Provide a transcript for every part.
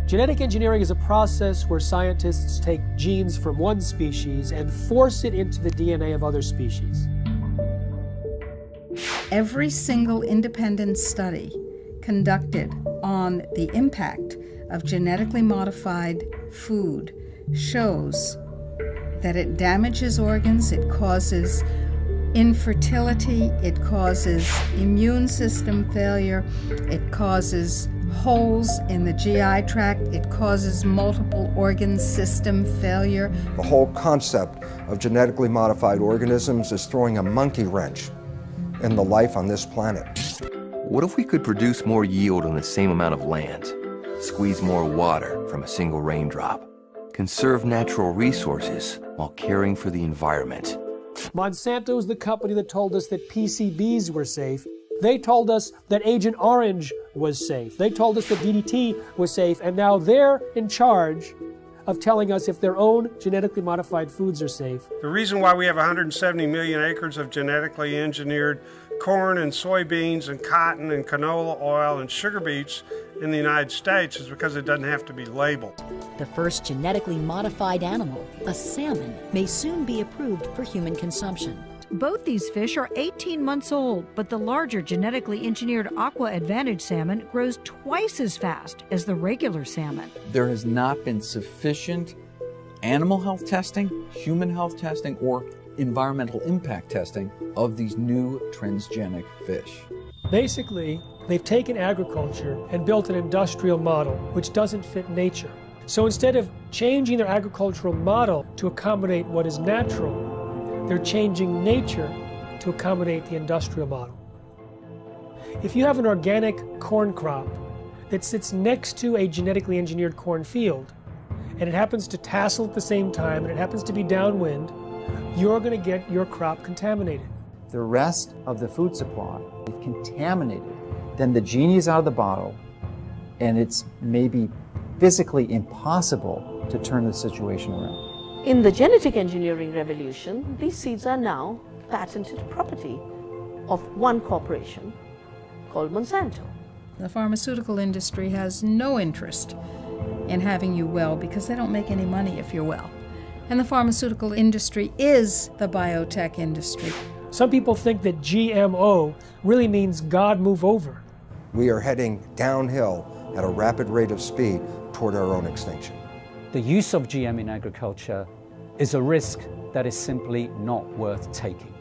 Genetic engineering is a process where scientists take genes from one species and force it into the DNA of other species. Every single independent study conducted on the impact of genetically modified food shows that it damages organs, it causes infertility, it causes immune system failure, it causes holes in the GI tract, it causes multiple organ system failure. The whole concept of genetically modified organisms is throwing a monkey wrench in the life on this planet. What if we could produce more yield on the same amount of land, squeeze more water from a single raindrop, conserve natural resources while caring for the environment? Monsanto is the company that told us that PCBs were safe. They told us that Agent Orange was safe. They told us that DDT was safe, and now they're in charge of telling us if their own genetically modified foods are safe. The reason why we have 170 million acres of genetically engineered corn and soybeans and cotton and canola oil and sugar beets in the United States is because it doesn't have to be labeled. The first genetically modified animal, a salmon, may soon be approved for human consumption. Both these fish are 18 months old, but the larger genetically engineered Aqua Advantage salmon grows twice as fast as the regular salmon. There has not been sufficient animal health testing, human health testing, or environmental impact testing of these new transgenic fish. Basically, they've taken agriculture and built an industrial model which doesn't fit nature. So instead of changing their agricultural model to accommodate what is natural, they're changing nature to accommodate the industrial model. If you have an organic corn crop that sits next to a genetically engineered corn field, and it happens to tassel at the same time, and it happens to be downwind, you're going to get your crop contaminated. The rest of the food supply is contaminated. Then the genie is out of the bottle, and it's maybe physically impossible to turn the situation around. In the genetic engineering revolution, these seeds are now patented property of one corporation called Monsanto. The pharmaceutical industry has no interest in having you well because they don't make any money if you're well. And the pharmaceutical industry is the biotech industry. Some people think that GMO really means God move over. We are heading downhill at a rapid rate of speed toward our own extinction. The use of GM in agriculture is a risk that is simply not worth taking.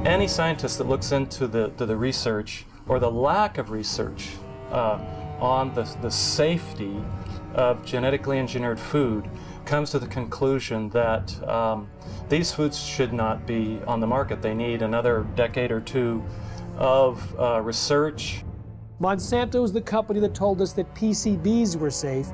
Any scientist that looks into the research or the lack of research on the safety of genetically engineered food comes to the conclusion that these foods should not be on the market. They need another decade or two of research. Monsanto is the company that told us that PCBs were safe.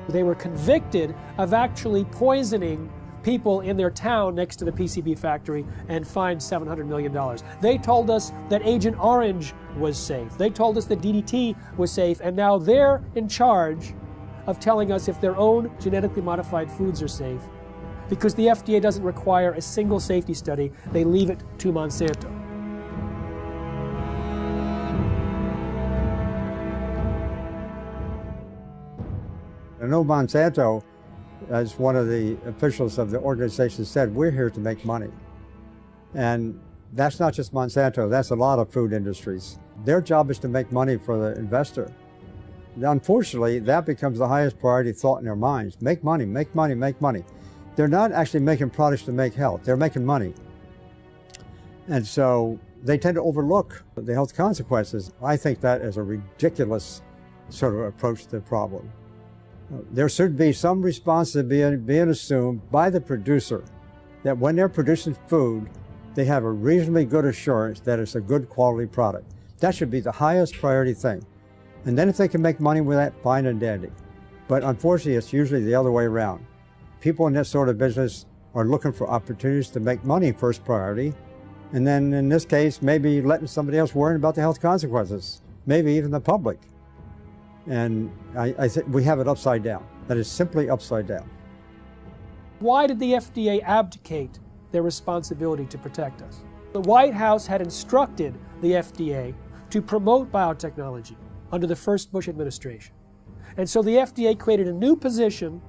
They were convicted of actually poisoning people in their town next to the PCB factory and fined $700 million. They told us that Agent Orange was safe. They told us that DDT was safe, and now they're in charge of telling us if their own genetically modified foods are safe. Because the FDA doesn't require a single safety study, they leave it to Monsanto. I know Monsanto, as one of the officials of the organization said, we're here to make money. And that's not just Monsanto, that's a lot of food industries. Their job is to make money for the investor. Unfortunately, that becomes the highest priority thought in their minds. Make money, make money, make money. They're not actually making products to make health, they're making money. And so they tend to overlook the health consequences. I think that is a ridiculous sort of approach to the problem. There should be some responsibility being assumed by the producer that when they're producing food, they have a reasonably good assurance that it's a good quality product. That should be the highest priority thing. And then if they can make money with that, fine and dandy. But unfortunately, it's usually the other way around. People in this sort of business are looking for opportunities to make money first priority. And then in this case, maybe letting somebody else worry about the health consequences, maybe even the public. And I think we have it upside down. That is simply upside down. Why did the FDA abdicate their responsibility to protect us? The White House had instructed the FDA to promote biotechnology under the first Bush administration. And so the FDA created a new position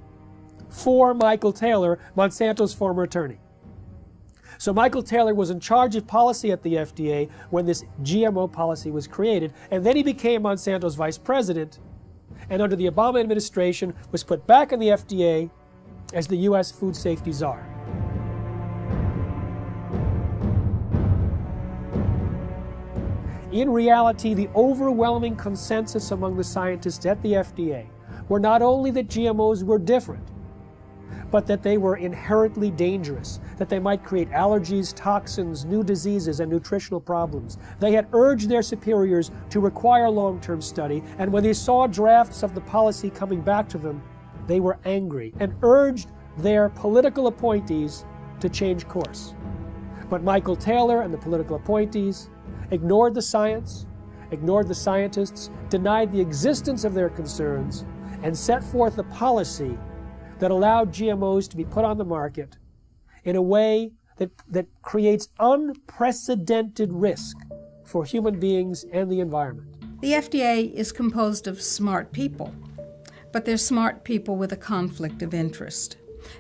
for Michael Taylor, Monsanto's former attorney. So Michael Taylor was in charge of policy at the FDA when this GMO policy was created, and then he became Monsanto's vice president, and under the Obama administration was put back in the FDA as the U.S. food safety czar. In reality, the overwhelming consensus among the scientists at the FDA were not only that GMOs were different, but that they were inherently dangerous, that they might create allergies, toxins, new diseases, and nutritional problems. They had urged their superiors to require long-term study, and when they saw drafts of the policy coming back to them, they were angry and urged their political appointees to change course. But Michael Taylor and the political appointees ignored the science, ignored the scientists, denied the existence of their concerns, and set forth a policy that allowed GMOs to be put on the market in a way that creates unprecedented risk for human beings and the environment. The FDA is composed of smart people, but they're smart people with a conflict of interest.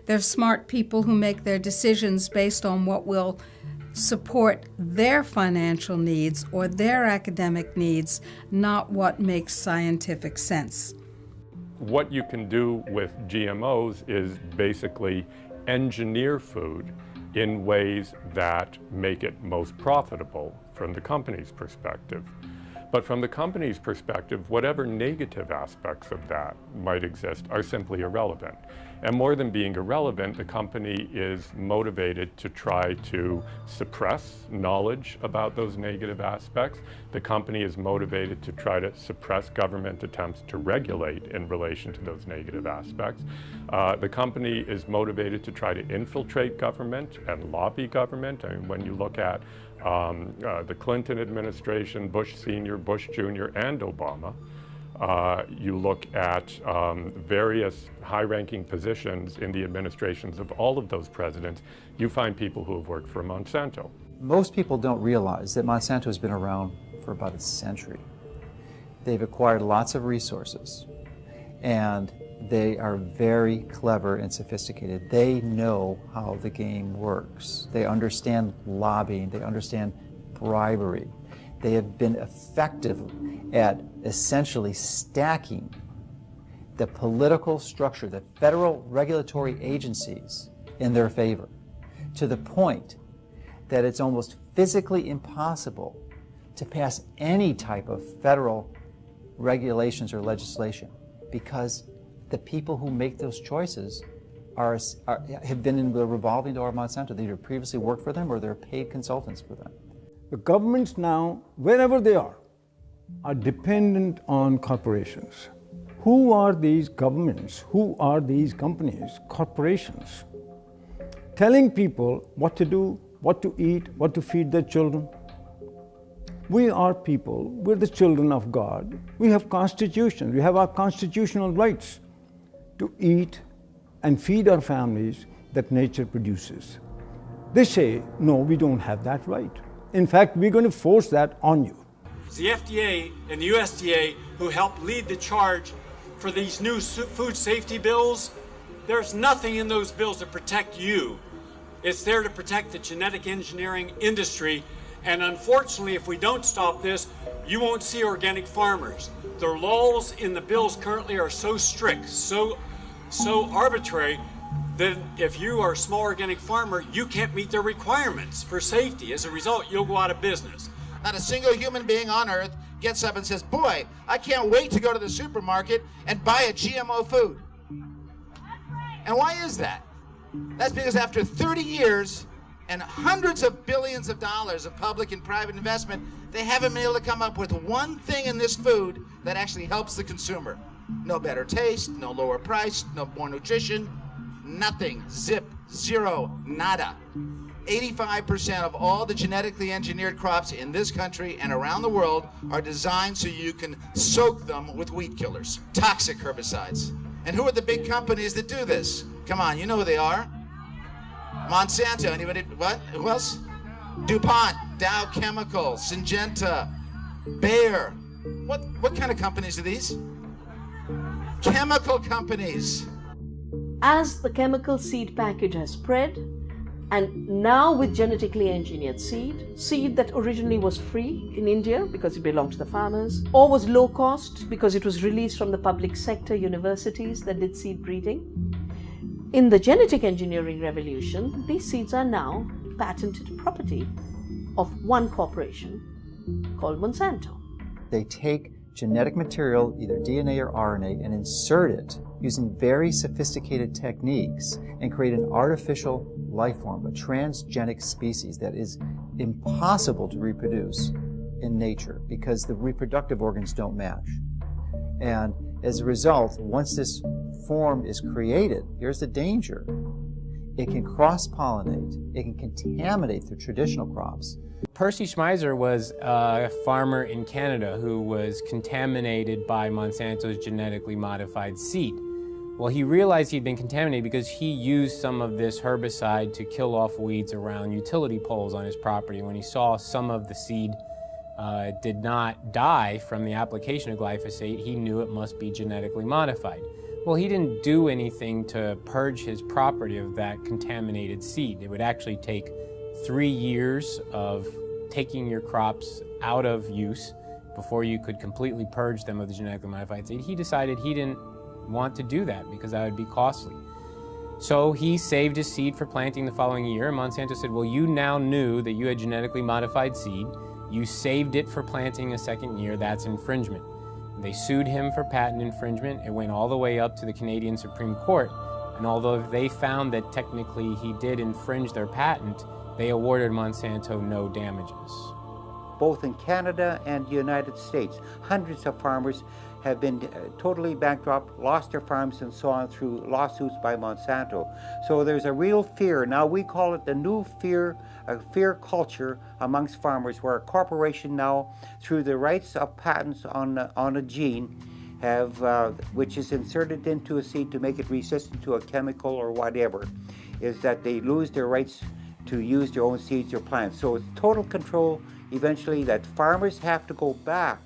They're smart people who make their decisions based on what will support their financial needs or their academic needs, not what makes scientific sense. What you can do with GMOs is basically engineer food in ways that make it most profitable from the company's perspective. But from the company's perspective, whatever negative aspects of that might exist are simply irrelevant. And more than being irrelevant, the company is motivated to try to suppress knowledge about those negative aspects. The company is motivated to try to suppress government attempts to regulate in relation to those negative aspects. The company is motivated to try to infiltrate government and lobby government. I mean, when you look at the Clinton administration, Bush Sr., Bush Jr., and Obama, you look at various high-ranking positions in the administrations of all of those presidents, you find people who have worked for Monsanto. Most people don't realize that Monsanto has been around for about a century. They've acquired lots of resources, and they are very clever and sophisticated. They know how the game works. They understand lobbying. They understand bribery. They have been effective at essentially stacking the political structure, the federal regulatory agencies in their favor, to the point that it's almost physically impossible to pass any type of federal regulations or legislation, because the people who make those choices have been in the revolving door of Monsanto. They either previously worked for them or they're paid consultants for them. The governments now, wherever they are dependent on corporations. Who are these governments? Who are these companies? Corporations. Telling people what to do, what to eat, what to feed their children. We are people, we're the children of God. We have constitutions, we have our constitutional rights to eat and feed our families that nature produces. They say, no, we don't have that right. In fact, we're going to force that on you. It's the FDA and the USDA who helped lead the charge for these new food safety bills. There's nothing in those bills to protect you. It's there to protect the genetic engineering industry. And unfortunately, if we don't stop this, you won't see organic farmers. The laws in the bills currently are so strict, so arbitrary, that if you are a small organic farmer, you can't meet their requirements for safety. As a result, you'll go out of business. Not a single human being on earth gets up and says, boy, I can't wait to go to the supermarket and buy a GMO food. And why is that? That's because after 30 years and hundreds of billions of dollars of public and private investment, they haven't been able to come up with one thing in this food that actually helps the consumer. No better taste, no lower price, no more nutrition. Nothing. Zip. Zero. Nada. 85% of all the genetically engineered crops in this country and around the world are designed so you can soak them with weed killers, toxic herbicides. And who are the big companies that do this? Come on, you know who they are. Monsanto. Anybody? What? Who else? DuPont, Dow Chemical, Syngenta, Bayer. What kind of companies are these? Chemical companies. As the chemical seed package has spread, and now with genetically engineered seed that originally was free in India because it belonged to the farmers, or was low cost because it was released from the public sector universities that did seed breeding. In the genetic engineering revolution, these seeds are now patented property of one corporation called Monsanto. They take genetic material, either DNA or RNA, and insert it using very sophisticated techniques and create an artificial life form, a transgenic species that is impossible to reproduce in nature because the reproductive organs don't match. And as a result, once this form is created, here's the danger. It can cross-pollinate, it can contaminate the traditional crops. Percy Schmeiser was a farmer in Canada who was contaminated by Monsanto's genetically modified seed. Well, he realized he'd been contaminated because he used some of this herbicide to kill off weeds around utility poles on his property. When he saw some of the seed did not die from the application of glyphosate, he knew it must be genetically modified. Well, he didn't do anything to purge his property of that contaminated seed. It would actually take 3 years of taking your crops out of use before you could completely purge them of the genetically modified seed. He decided he didn't want to do that because that would be costly. So he saved his seed for planting the following year, and Monsanto said, well, you now knew that you had genetically modified seed. You saved it for planting a second year. That's infringement. They sued him for patent infringement. It went all the way up to the Canadian Supreme Court. And although they found that technically he did infringe their patent, they awarded Monsanto no damages. Both in Canada and the United States, hundreds of farmers have been totally bankrupt, lost their farms and so on through lawsuits by Monsanto. So there's a real fear. Now we call it the new fear, a fear culture amongst farmers, where a corporation now, through the rights of patents on a gene, have which is inserted into a seed to make it resistant to a chemical or whatever, is that they lose their rights to use their own seeds or plants. So it's total control eventually that farmers have to go back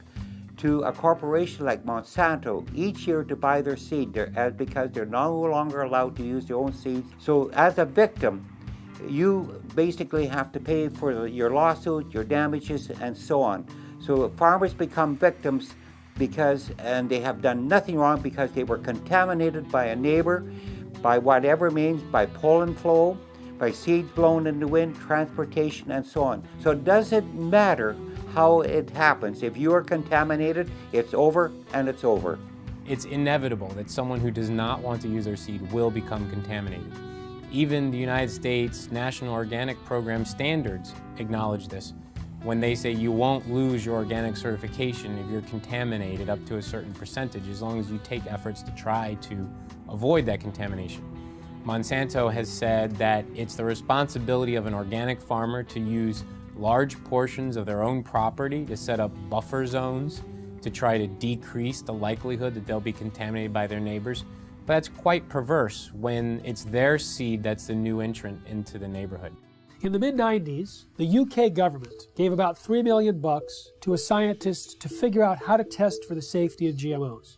to a corporation like Monsanto each year to buy their seed because they're no longer allowed to use their own seeds. So as a victim, you basically have to pay for your lawsuit, your damages, and so on. So farmers become victims and they have done nothing wrong because they were contaminated by a neighbor, by whatever means, by pollen flow, by seeds blown in the wind, transportation, and so on. So it doesn't matter how it happens. If you are contaminated, it's over and it's over. It's inevitable that someone who does not want to use their seed will become contaminated. Even the United States National Organic Program standards acknowledge this when they say you won't lose your organic certification if you're contaminated up to a certain percentage, as long as you take efforts to try to avoid that contamination. Monsanto has said that it's the responsibility of an organic farmer to use large portions of their own property to set up buffer zones to try to decrease the likelihood that they'll be contaminated by their neighbors. But that's quite perverse when it's their seed that's the new entrant into the neighborhood. In the mid-90s, the UK government gave about $3 million to a scientist to figure out how to test for the safety of GMOs.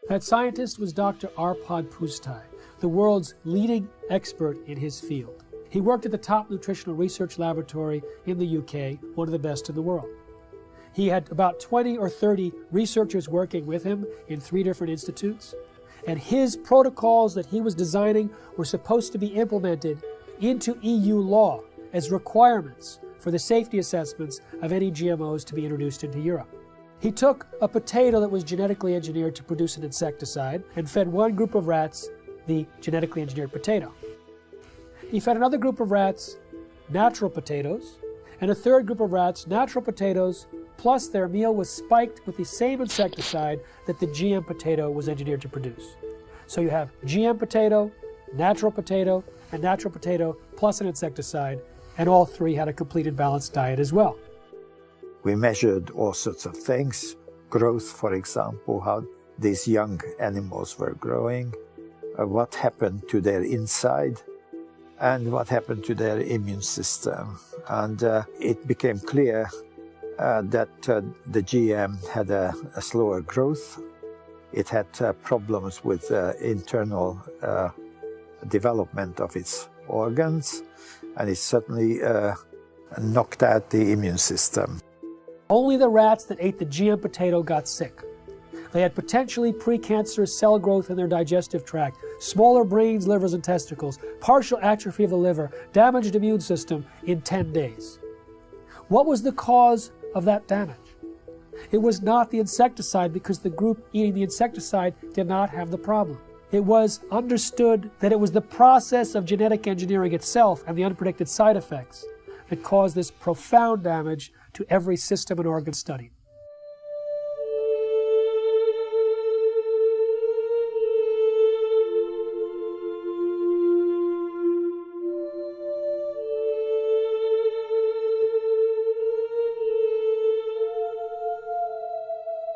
That scientist was Dr. Arpad Pusztai, the world's leading expert in his field. He worked at the top nutritional research laboratory in the UK, one of the best in the world. He had about 20 or 30 researchers working with him in 3 different institutes, and his protocols that he was designing were supposed to be implemented into EU law as requirements for the safety assessments of any GMOs to be introduced into Europe. He took a potato that was genetically engineered to produce an insecticide and fed one group of rats the genetically engineered potato. He fed another group of rats natural potatoes, and a third group of rats natural potatoes, plus their meal was spiked with the same insecticide that the GM potato was engineered to produce. So you have GM potato, natural potato, and natural potato plus an insecticide, and all three had a complete and balanced diet as well. We measured all sorts of things, growth, for example, how these young animals were growing, what happened to their inside, and what happened to their immune system. And it became clear that the GM had a slower growth. It had problems with internal development of its organs, and it certainly knocked out the immune system. Only the rats that ate the GM potato got sick. They had potentially precancerous cell growth in their digestive tract, smaller brains, livers, and testicles, partial atrophy of the liver, damaged immune system in 10 days. What was the cause of that damage? It was not the insecticide, because the group eating the insecticide did not have the problem. It was understood that it was the process of genetic engineering itself and the unpredicted side effects that caused this profound damage to every system and organ studied.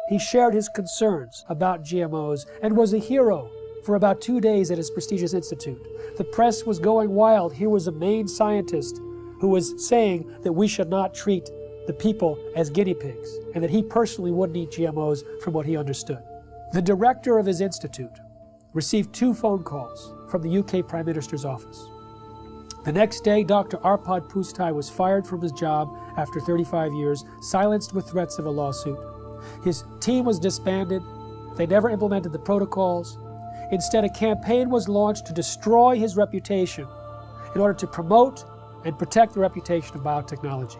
He shared his concerns about GMOs and was a hero for about 2 days at his prestigious institute. The press was going wild. Here was a main scientist who was saying that we should not treat the people as guinea pigs, and that he personally wouldn't eat GMOs from what he understood. The director of his institute received 2 phone calls from the UK Prime Minister's office. The next day, Dr. Arpad Pusztai was fired from his job after 35 years, silenced with threats of a lawsuit. His team was disbanded. They never implemented the protocols. Instead, a campaign was launched to destroy his reputation in order to promote and protect the reputation of biotechnology.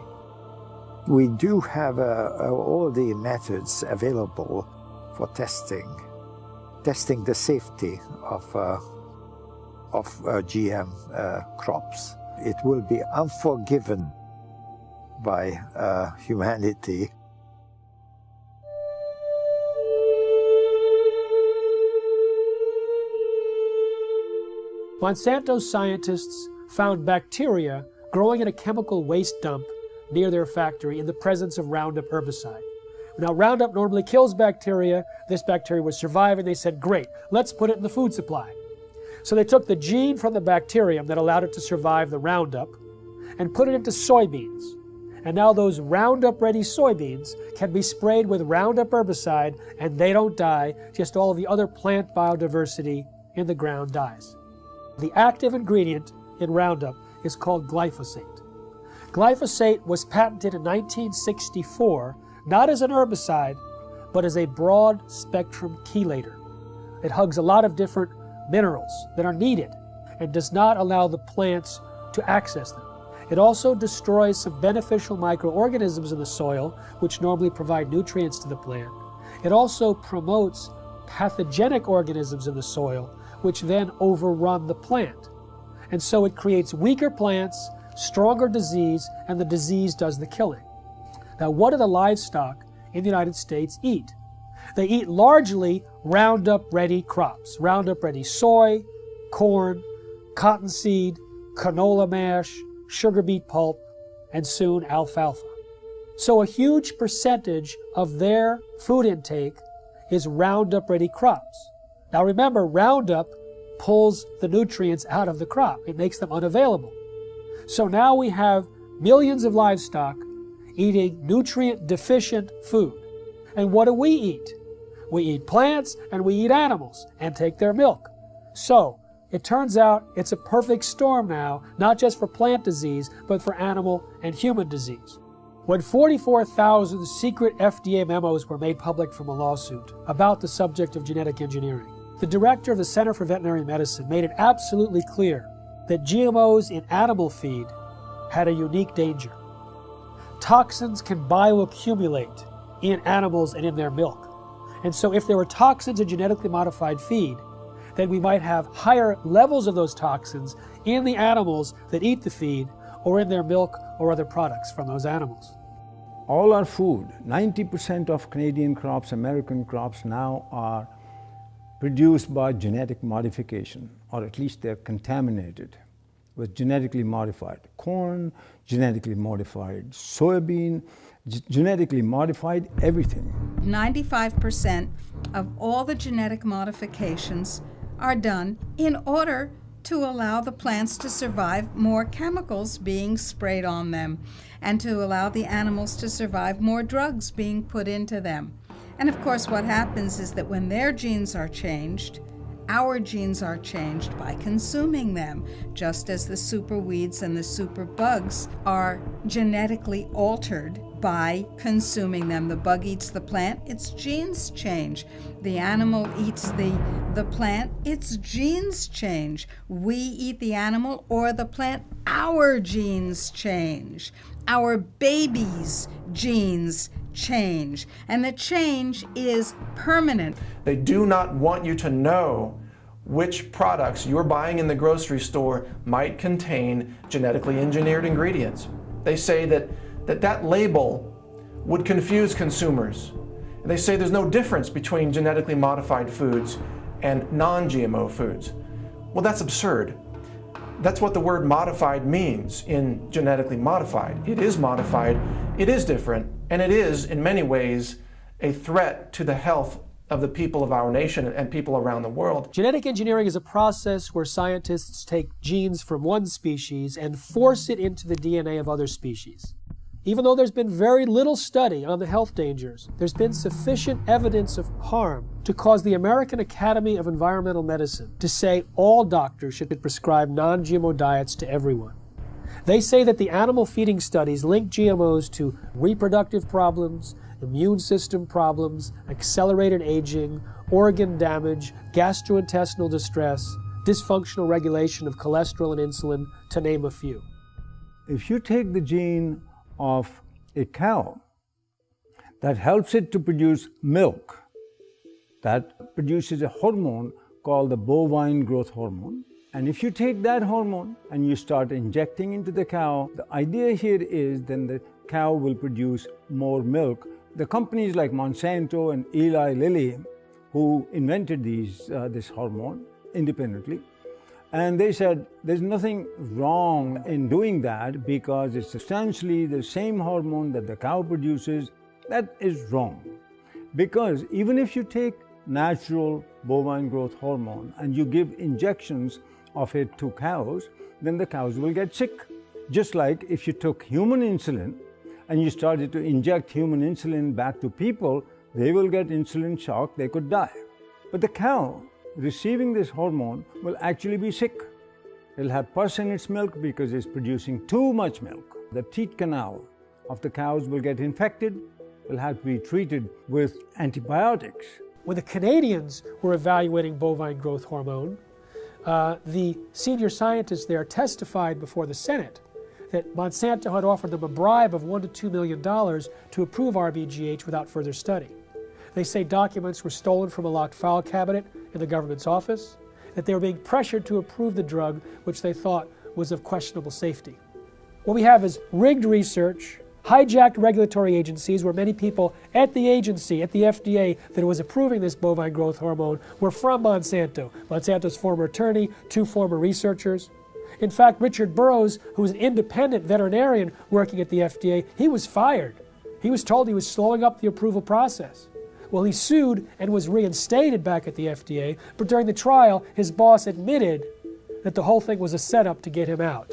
We do have all the methods available for testing the safety of GM crops. It will be unforgiven by humanity. Monsanto scientists found bacteria growing in a chemical waste dump near their factory in the presence of Roundup herbicide. Now, Roundup normally kills bacteria. This bacteria was surviving. They said, great, let's put it in the food supply. So they took the gene from the bacterium that allowed it to survive the Roundup and put it into soybeans. And now those Roundup-ready soybeans can be sprayed with Roundup herbicide, and they don't die. Just all of the other plant biodiversity in the ground dies. The active ingredient in Roundup is called glyphosate. Glyphosate was patented in 1964, not as an herbicide, but as a broad-spectrum chelator. It hugs a lot of different minerals that are needed and does not allow the plants to access them. It also destroys some beneficial microorganisms in the soil, which normally provide nutrients to the plant. It also promotes pathogenic organisms in the soil, which then overrun the plant. And so it creates weaker plants, stronger disease, and the disease does the killing. Now, what do the livestock in the United States eat? They eat largely Roundup-ready crops. Roundup-ready soy, corn, cottonseed, canola mash, sugar beet pulp, and soon alfalfa. So a huge percentage of their food intake is Roundup-ready crops. Now remember, Roundup pulls the nutrients out of the crop. It makes them unavailable. So now we have millions of livestock eating nutrient-deficient food. And what do we eat? We eat plants and we eat animals and take their milk. So it turns out it's a perfect storm now, not just for plant disease, but for animal and human disease. When 44,000 secret FDA memos were made public from a lawsuit about the subject of genetic engineering, the director of the Center for Veterinary Medicine made it absolutely clear that GMOs in animal feed had a unique danger. Toxins can bioaccumulate in animals and in their milk. And so if there were toxins in genetically modified feed, then we might have higher levels of those toxins in the animals that eat the feed or in their milk or other products from those animals. All our food, 90% of Canadian crops, American crops now are produced by genetic modification. or at least they're contaminated with genetically modified corn, genetically modified soybean, genetically modified everything. 95% of all the genetic modifications are done in order to allow the plants to survive more chemicals being sprayed on them and to allow the animals to survive more drugs being put into them. And of course, what happens is that when their genes are changed, our genes are changed by consuming them, just as the superweeds and the superbugs are genetically altered by consuming them. The bug eats the plant, its genes change. The animal eats the plant, its genes change. We eat the animal or the plant, our genes change. Our babies' genes change, and the change is permanent. They do not want you to know which products you're buying in the grocery store might contain genetically engineered ingredients. They say that label would confuse consumers. And they say there's no difference between genetically modified foods and non-GMO foods. Well, that's absurd. That's what the word modified means in genetically modified. It is modified, it is different, and it is, in many ways, a threat to the health of the people of our nation and people around the world. Genetic engineering is a process where scientists take genes from one species and force it into the DNA of other species. Even though there's been very little study on the health dangers, there's been sufficient evidence of harm to cause the American Academy of Environmental Medicine to say all doctors should prescribe non-GMO diets to everyone. They say that the animal feeding studies link GMOs to reproductive problems, immune system problems, accelerated aging, organ damage, gastrointestinal distress, dysfunctional regulation of cholesterol and insulin, to name a few. If you take the gene of a cow that helps it to produce milk, that produces a hormone called the bovine growth hormone, and if you take that hormone and you start injecting into the cow, the idea here is then the cow will produce more milk. The companies like Monsanto and Eli Lilly, who invented this hormone independently, and they said there's nothing wrong in doing that because it's substantially the same hormone that the cow produces. That is wrong. Because even if you take natural bovine growth hormone and you give injections of it to cows, then the cows will get sick. Just like if you took human insulin and you started to inject human insulin back to people, they will get insulin shock, they could die. But the cow receiving this hormone will actually be sick. It'll have pus in its milk because it's producing too much milk. The teat canal of the cows will get infected, will have to be treated with antibiotics. When the Canadians were evaluating bovine growth hormone, the senior scientists there testified before the Senate that Monsanto had offered them a bribe of $1 to $2 million to approve RBGH without further study. They say documents were stolen from a locked file cabinet in the government's office, that they were being pressured to approve the drug, which they thought was of questionable safety. What we have is rigged research, hijacked regulatory agencies where many people at the agency, at the FDA, that was approving this bovine growth hormone were from Monsanto. Monsanto's former attorney, 2 former researchers. In fact, Richard Burroughs, who was an independent veterinarian working at the FDA, he was fired. He was told he was slowing up the approval process. Well, he sued and was reinstated back at the FDA, but during the trial, his boss admitted that the whole thing was a setup to get him out.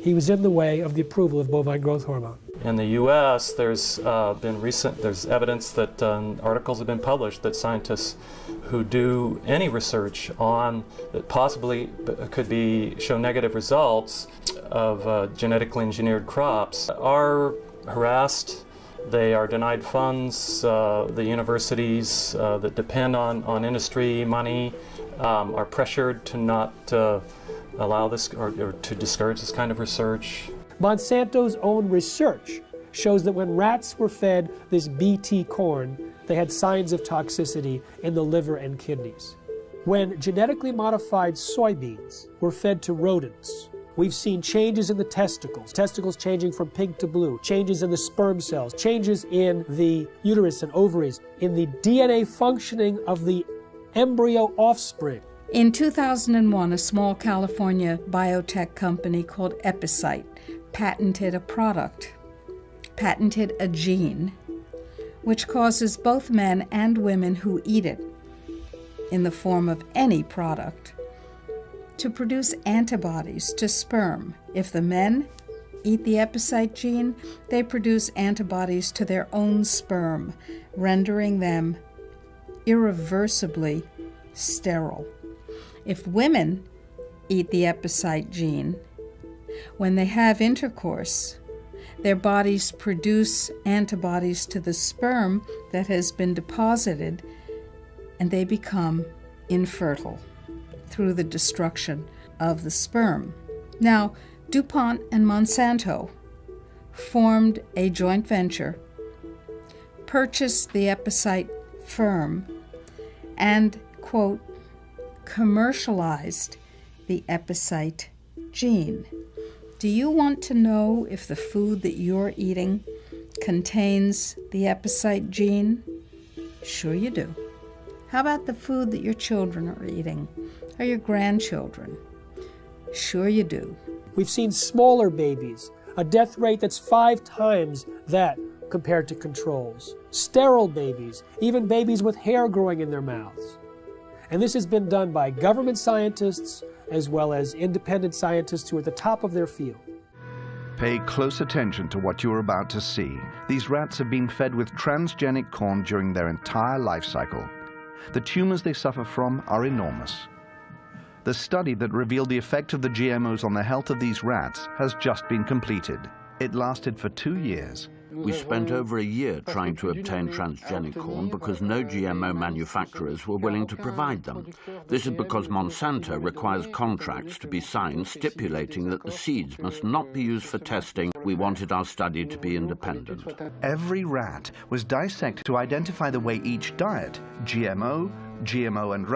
He was in the way of the approval of bovine growth hormone. In the U.S., there's evidence that articles have been published that scientists who do any research on that possibly could show negative results of genetically engineered crops are harassed. They are denied funds. The universities that depend on industry money are pressured to not allow this or to discourage this kind of research. Monsanto's own research shows that when rats were fed this BT corn, they had signs of toxicity in the liver and kidneys. When genetically modified soybeans were fed to rodents, we've seen changes in the testicles changing from pink to blue, changes in the sperm cells, changes in the uterus and ovaries, in the DNA functioning of the embryo offspring. In 2001, a small California biotech company called Epicite patented a gene, which causes both men and women who eat it, in the form of any product, to produce antibodies to sperm. If the men eat the Epicite gene, they produce antibodies to their own sperm, rendering them irreversibly sterile. If women eat the Epicite gene, when they have intercourse, their bodies produce antibodies to the sperm that has been deposited, and they become infertile through the destruction of the sperm. Now, DuPont and Monsanto formed a joint venture, purchased the Epicite firm, and, quote, commercialized the Epicite gene. Do you want to know if the food that you're eating contains the Epicite gene? Sure you do. How about the food that your children are eating, or your grandchildren? Sure you do. We've seen smaller babies, a death rate that's 5 times that compared to controls. Sterile babies, even babies with hair growing in their mouths. And this has been done by government scientists as well as independent scientists who are at the top of their field. Pay close attention to what you are about to see. These rats have been fed with transgenic corn during their entire life cycle. The tumors they suffer from are enormous. The study that revealed the effect of the GMOs on the health of these rats has just been completed. It lasted for 2 years. We spent over a year trying to obtain transgenic corn because no GMO manufacturers were willing to provide them. This is because Monsanto requires contracts to be signed stipulating that the seeds must not be used for testing. We wanted our study to be independent. Every rat was dissected to identify the way each diet, GMO and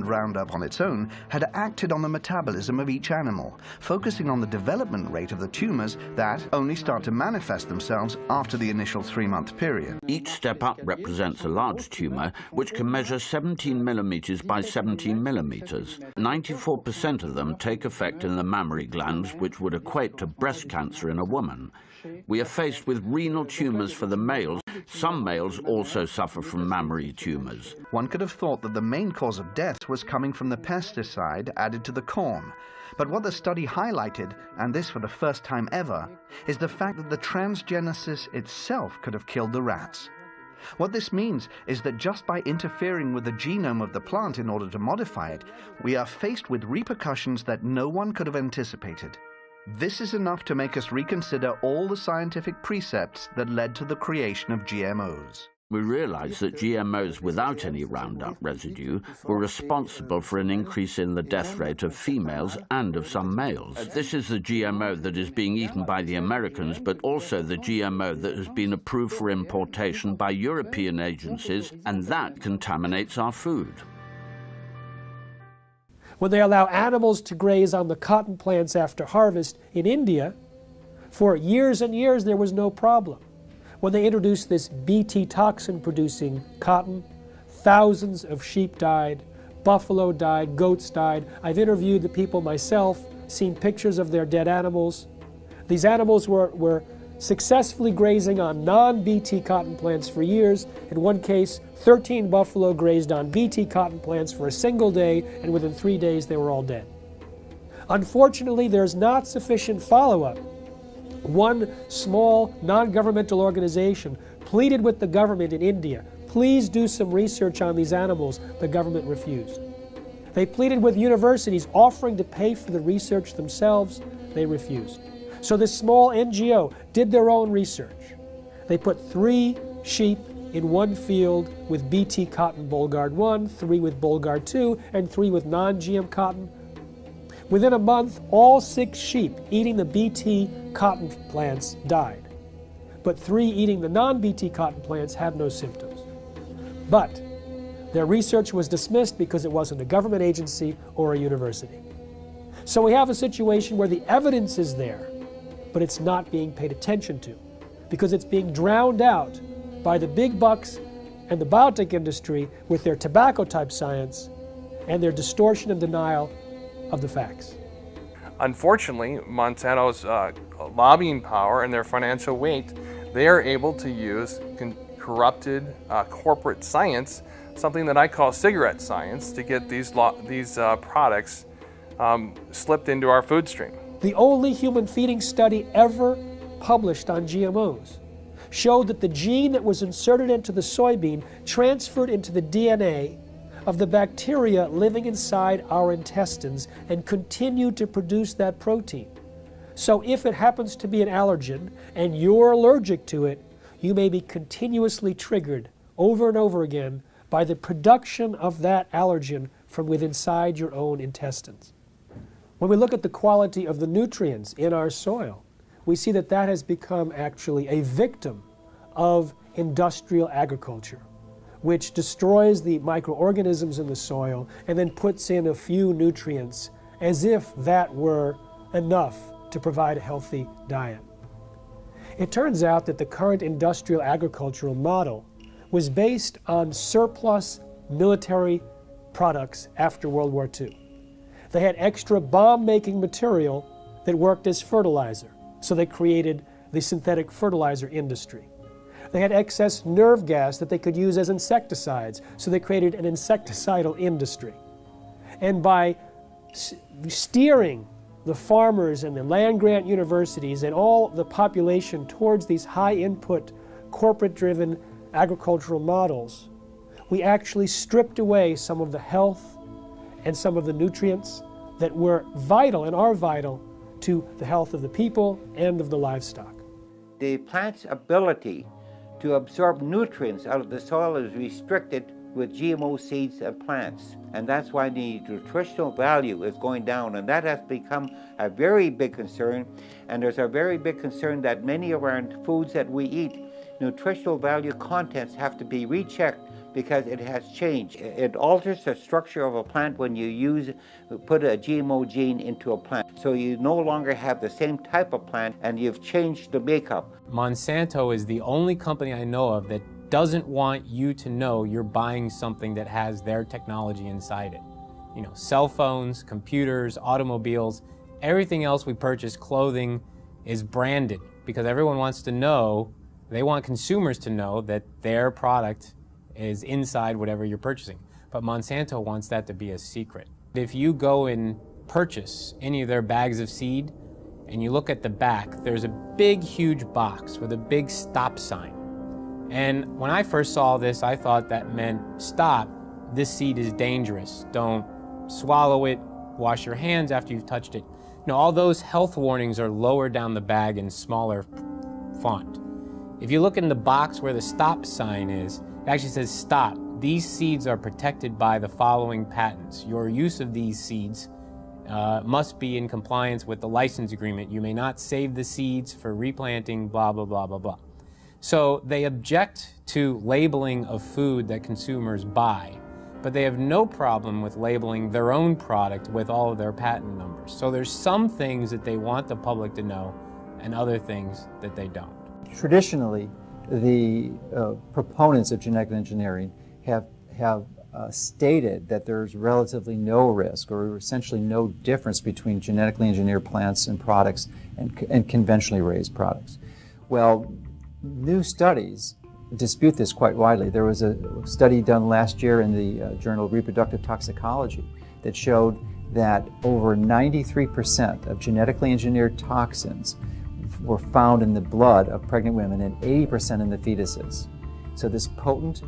Roundup on its own, had acted on the metabolism of each animal, focusing on the development rate of the tumors that only start to manifest themselves after the initial 3-month period. Each step up represents a large tumor, which can measure 17 millimeters by 17 millimeters. 94% of them take effect in the mammary glands, which would equate to breast cancer in a woman. We are faced with renal tumors for the males. Some males also suffer from mammary tumors. One could have thought that the main cause of death was coming from the pesticide added to the corn. But what the study highlighted, and this for the first time ever, is the fact that the transgenesis itself could have killed the rats. What this means is that just by interfering with the genome of the plant in order to modify it, we are faced with repercussions that no one could have anticipated. This is enough to make us reconsider all the scientific precepts that led to the creation of GMOs. We realized that GMOs without any Roundup residue were responsible for an increase in the death rate of females and of some males. This is the GMO that is being eaten by the Americans, but also the GMO that has been approved for importation by European agencies, and that contaminates our food. When they allow animals to graze on the cotton plants after harvest in India, for years and years there was no problem. When they introduced this Bt toxin-producing cotton, thousands of sheep died, buffalo died, goats died. I've interviewed the people myself, seen pictures of their dead animals. These animals were successfully grazing on non-Bt cotton plants for years. In one case, 13 buffalo grazed on Bt cotton plants for a single day, and within 3 days they were all dead. Unfortunately, there's not sufficient follow-up. One small non-governmental organization pleaded with the government in India, please do some research on these animals. The government refused. They pleaded with universities offering to pay for the research themselves. They refused. So this small NGO did their own research. They put 3 sheep in one field with Bt cotton Bollgard 1, 3 with Bollgard 2, and 3 with non-GM cotton. Within a month, all 6 sheep eating the Bt cotton plants died. But 3 eating the non-Bt cotton plants had no symptoms. But their research was dismissed because it wasn't a government agency or a university. So we have a situation where the evidence is there, but it's not being paid attention to because it's being drowned out by the big bucks and the biotech industry with their tobacco-type science and their distortion and denial of the facts. Unfortunately, Monsanto's lobbying power and their financial weight, they are able to use corrupted corporate science, something that I call cigarette science, to get these products slipped into our food stream. The only human feeding study ever published on GMOs showed that the gene that was inserted into the soybean transferred into the DNA of the bacteria living inside our intestines and continued to produce that protein. So if it happens to be an allergen and you're allergic to it, you may be continuously triggered over and over again by the production of that allergen from within inside your own intestines. When we look at the quality of the nutrients in our soil, we see that that has become actually a victim of industrial agriculture, which destroys the microorganisms in the soil and then puts in a few nutrients as if that were enough to provide a healthy diet. It turns out that the current industrial agricultural model was based on surplus military products after World War II. They had extra bomb-making material that worked as fertilizer, so they created the synthetic fertilizer industry. They had excess nerve gas that they could use as insecticides, so they created an insecticidal industry. And by steering the farmers and the land-grant universities and all the population towards these high-input, corporate-driven agricultural models, we actually stripped away some of the health and some of the nutrients that were vital and are vital to the health of the people and of the livestock. The plant's ability to absorb nutrients out of the soil is restricted with GMO seeds and plants. And that's why the nutritional value is going down, and that has become a very big concern. And there's a very big concern that many of our foods that we eat, nutritional value contents have to be rechecked because it has changed. It alters the structure of a plant when you put a GMO gene into a plant. So you no longer have the same type of plant and you've changed the makeup. Monsanto is the only company I know of that doesn't want you to know you're buying something that has their technology inside it. You know, cell phones, computers, automobiles, everything else we purchase, clothing, is branded because everyone wants to know, they want consumers to know that their product is inside whatever you're purchasing. But Monsanto wants that to be a secret. If you go and purchase any of their bags of seed and you look at the back, there's a big, huge box with a big stop sign. And when I first saw this, I thought that meant stop, this seed is dangerous. Don't swallow it, wash your hands after you've touched it. You know, all those health warnings are lower down the bag in smaller font. If you look in the box where the stop sign is, it actually says stop. These seeds are protected by the following patents. Your use of these seeds must be in compliance with the license agreement. You may not save the seeds for replanting, blah, blah, blah, blah, blah. So they object to labeling of food that consumers buy, but they have no problem with labeling their own product with all of their patent numbers. So there's some things that they want the public to know and other things that they don't. Traditionally, the proponents of genetic engineering have stated that there's relatively no risk or essentially no difference between genetically engineered plants and products and conventionally raised products. Well, new studies dispute this quite widely. There was a study done last year in the Journal Reproductive Toxicology that showed that over 93% of genetically engineered toxins were found in the blood of pregnant women and 80% in the fetuses. So this potent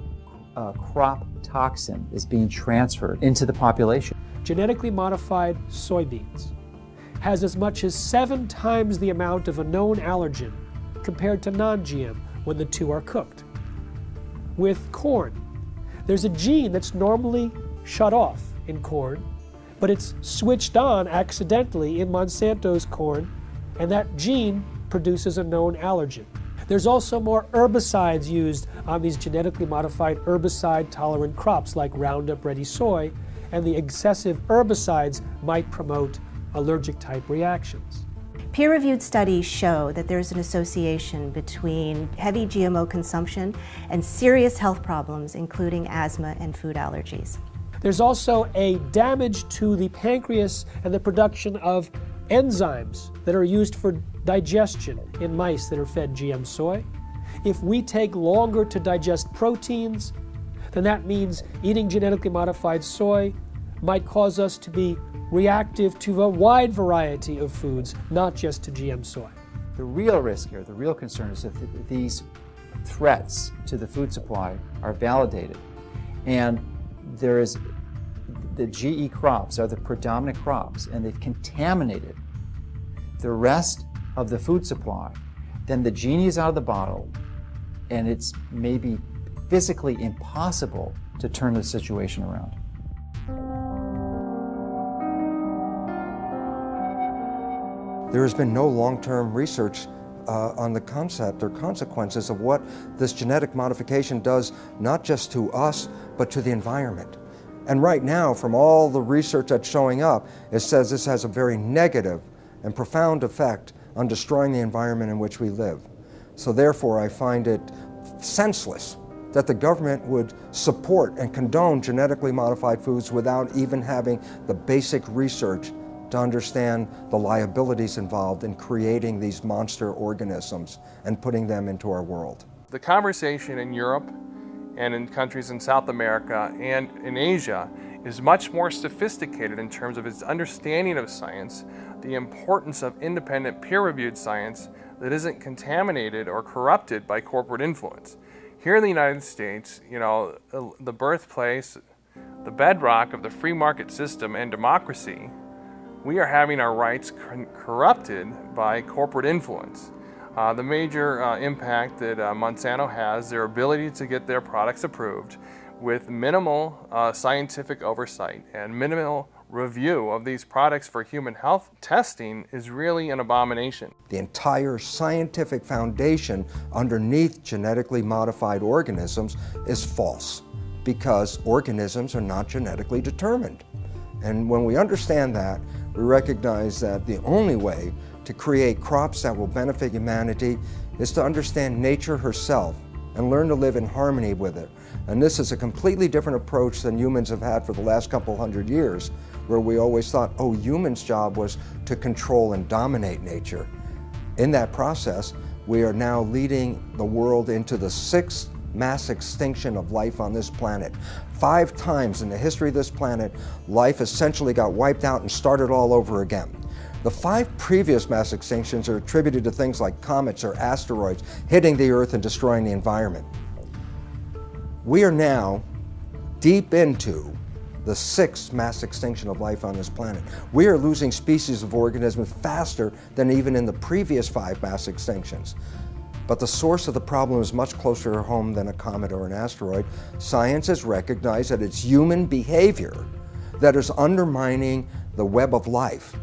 crop toxin is being transferred into the population. Genetically modified soybeans has as much as 7 times the amount of a known allergen compared to non-GM when the two are cooked. With corn, there's a gene that's normally shut off in corn, but it's switched on accidentally in Monsanto's corn, and that gene produces a known allergen. There's also more herbicides used on these genetically modified herbicide-tolerant crops like Roundup Ready Soy, and the excessive herbicides might promote allergic-type reactions. Peer-reviewed studies show that there's an association between heavy GMO consumption and serious health problems, including asthma and food allergies. There's also a damage to the pancreas and the production of enzymes that are used for digestion in mice that are fed GM soy. If we take longer to digest proteins, then that means eating genetically modified soy might cause us to be reactive to a wide variety of foods, not just to GM soy. The real risk here, the real concern is if these threats to the food supply are validated and there is the GE crops are the predominant crops and they've contaminated the rest of the food supply, then the genie is out of the bottle and it's maybe physically impossible to turn the situation around. There has been no long-term research on the concept or consequences of what this genetic modification does, not just to us, but to the environment. And right now, from all the research that's showing up, it says this has a very negative and profound effect on destroying the environment in which we live. So therefore, I find it senseless that the government would support and condone genetically modified foods without even having the basic research to understand the liabilities involved in creating these monster organisms and putting them into our world. The conversation in Europe and in countries in South America and in Asia is much more sophisticated in terms of its understanding of science, the importance of independent peer-reviewed science that isn't contaminated or corrupted by corporate influence. Here in the United States, you know, the birthplace, the bedrock of the free market system and democracy, we are having our rights corrupted by corporate influence. The major impact that Monsanto has, their ability to get their products approved with minimal scientific oversight and minimal review of these products for human health testing is really an abomination. The entire scientific foundation underneath genetically modified organisms is false because organisms are not genetically determined. And when we understand that, we recognize that the only way to create crops that will benefit humanity is to understand nature herself and learn to live in harmony with it. And this is a completely different approach than humans have had for the last couple hundred years, where we always thought, oh, humans' job was to control and dominate nature. In that process, we are now leading the world into the 6th mass extinction of life on this planet. 5 times in the history of this planet, life essentially got wiped out and started all over again. The 5 previous mass extinctions are attributed to things like comets or asteroids hitting the Earth and destroying the environment. We are now deep into the 6th mass extinction of life on this planet. We are losing species of organisms faster than even in the previous 5 mass extinctions. But the source of the problem is much closer to home than a comet or an asteroid. Science has recognized that it's human behavior that is undermining the web of life.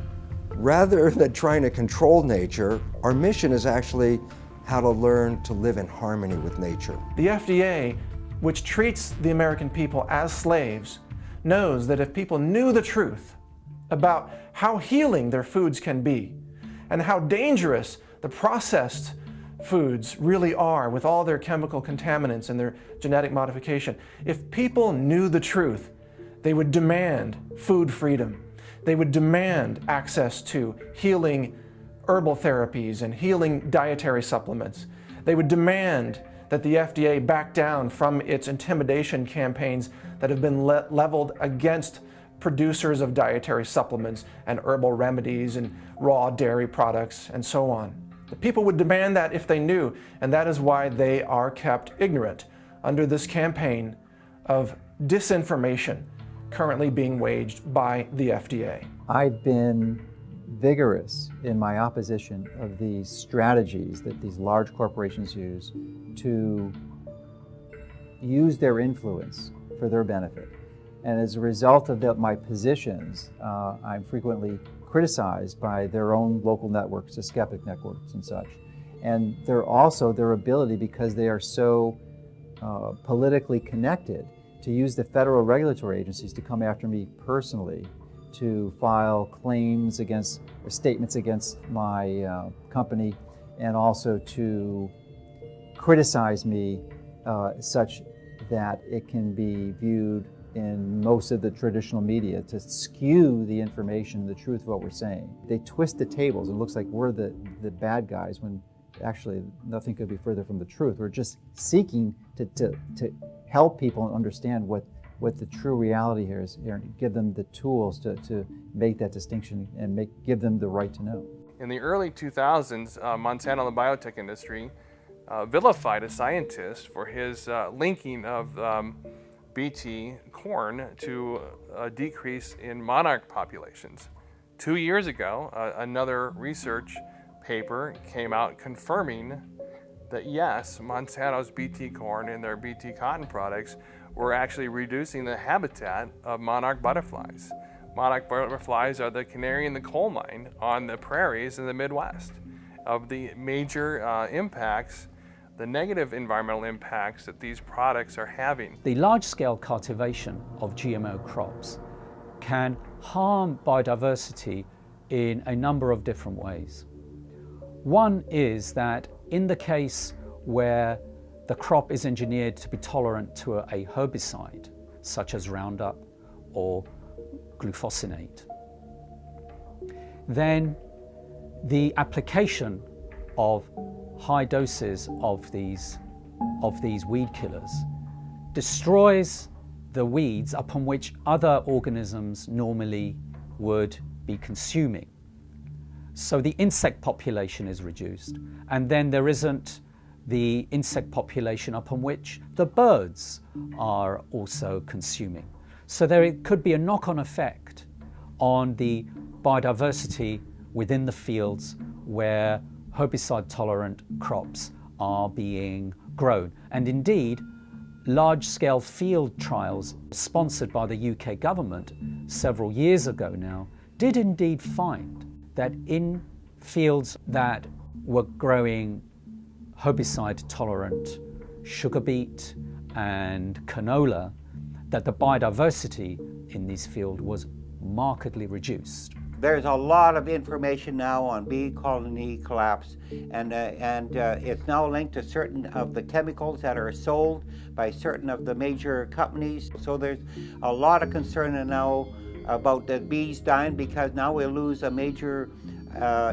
Rather than trying to control nature, our mission is actually how to learn to live in harmony with nature. The FDA, which treats the American people as slaves, knows that if people knew the truth about how healing their foods can be and how dangerous the processed foods really are with all their chemical contaminants and their genetic modification, if people knew the truth, they would demand food freedom. They would demand access to healing herbal therapies and healing dietary supplements. They would demand that the FDA back down from its intimidation campaigns that have been leveled against producers of dietary supplements and herbal remedies and raw dairy products and so on. The people would demand that if they knew, and that is why they are kept ignorant under this campaign of disinformation currently being waged by the FDA. I've been vigorous in my opposition of these strategies that these large corporations use to use their influence for their benefit. And as a result of my positions, I'm frequently criticized by their own local networks, the skeptic networks and such. And they're also their ability, because they are so politically connected, to use the federal regulatory agencies to come after me personally, to file claims against, or statements against my company, and also to criticize me such that it can be viewed in most of the traditional media to skew the information, the truth of what we're saying. They twist the tables. It looks like we're the bad guys when actually nothing could be further from the truth. We're just seeking to help people understand what the true reality here is, and give them the tools to make that distinction and give them the right to know. In the early 2000s, Monsanto and the biotech industry vilified a scientist for his linking of Bt corn to a decrease in monarch populations. 2 years ago, another research paper came out confirming that yes, Monsanto's Bt corn and their Bt cotton products were actually reducing the habitat of monarch butterflies. Monarch butterflies are the canary in the coal mine on the prairies in the Midwest. Of the major impacts, the negative environmental impacts that these products are having. The large-scale cultivation of GMO crops can harm biodiversity in a number of different ways. One is that in the case where the crop is engineered to be tolerant to a herbicide, such as Roundup or glufosinate, then the application of high doses of these weed killers destroys the weeds upon which other organisms normally would be consuming. So the insect population is reduced, and then there isn't the insect population upon which the birds are also consuming. So there could be a knock-on effect on the biodiversity within the fields where herbicide-tolerant crops are being grown. And indeed, large-scale field trials sponsored by the UK government several years ago now did indeed find that in fields that were growing herbicide-tolerant sugar beet and canola, that the biodiversity in these fields was markedly reduced. There's a lot of information now on bee colony collapse, and it's now linked to certain of the chemicals that are sold by certain of the major companies. So there's a lot of concern now about the bees dying, because now we'll lose a major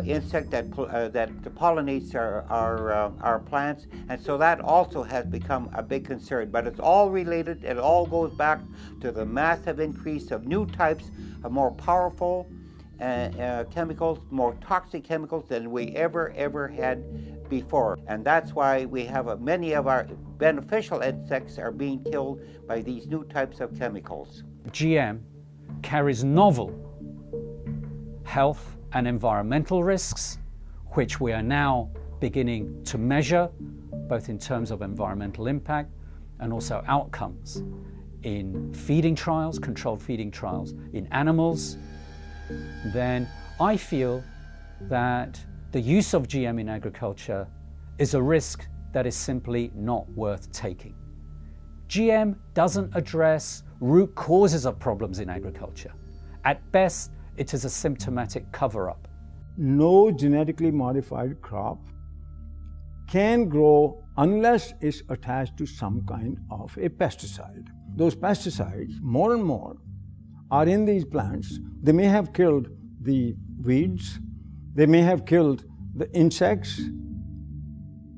insect that pollinates our plants, and so that also has become a big concern. But it's all related. It all goes back to the massive increase of new types of more powerful chemicals, more toxic chemicals than we ever had before. And that's why we have many of our beneficial insects are being killed by these new types of chemicals. GM carries novel health and environmental risks, which we are now beginning to measure, both in terms of environmental impact and also outcomes in feeding trials, controlled feeding trials in animals. Then I feel that the use of GM in agriculture is a risk that is simply not worth taking. GM doesn't address root causes of problems in agriculture. At best, it is a symptomatic cover-up. No genetically modified crop can grow unless it's attached to some kind of a pesticide. Those pesticides, more and more, are in these plants. They may have killed the weeds, they may have killed the insects,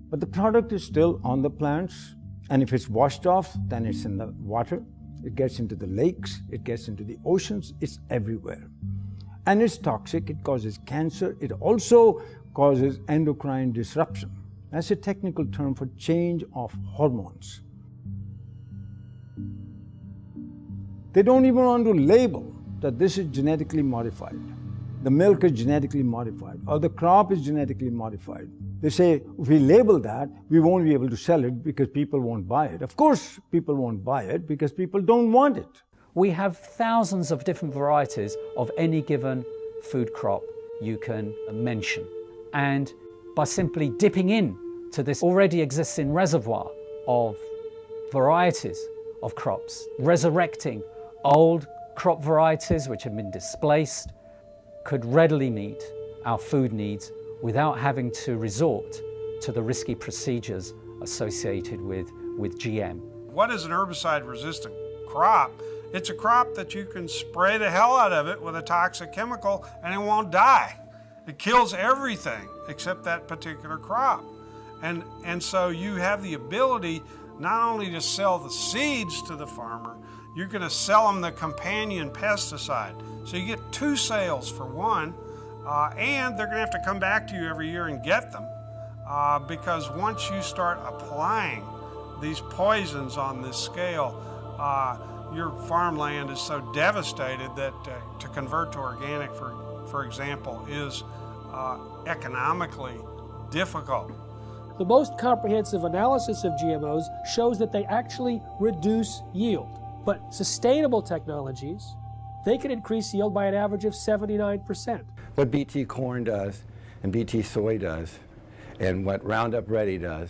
but the product is still on the plants, and if it's washed off, then it's in the water, it gets into the lakes, it gets into the oceans, it's everywhere. And it's toxic, it causes cancer, it also causes endocrine disruption. That's a technical term for change of hormones. They don't even want to label that this is genetically modified. The milk is genetically modified, or the crop is genetically modified. They say, if we label that, we won't be able to sell it because people won't buy it. Of course, people won't buy it because people don't want it. We have thousands of different varieties of any given food crop you can mention. And by simply dipping in to this already existing reservoir of varieties of crops, resurrecting old crop varieties which have been displaced, could readily meet our food needs without having to resort to the risky procedures associated with GM. What is an herbicide-resistant crop It's a crop that you can spray the hell out of it with a toxic chemical and it won't die. It kills everything except that particular crop. And so you have the ability not only to sell the seeds to the farmer, you're going to sell them the companion pesticide. So you get two sales for one, and they're going to have to come back to you every year and get them because once you start applying these poisons on this scale, your farmland is so devastated that to convert to organic, for example, is economically difficult. The most comprehensive analysis of GMOs shows that they actually reduce yield. But sustainable technologies, they can increase yield by an average of 79%. What BT corn does and BT soy does and what Roundup Ready does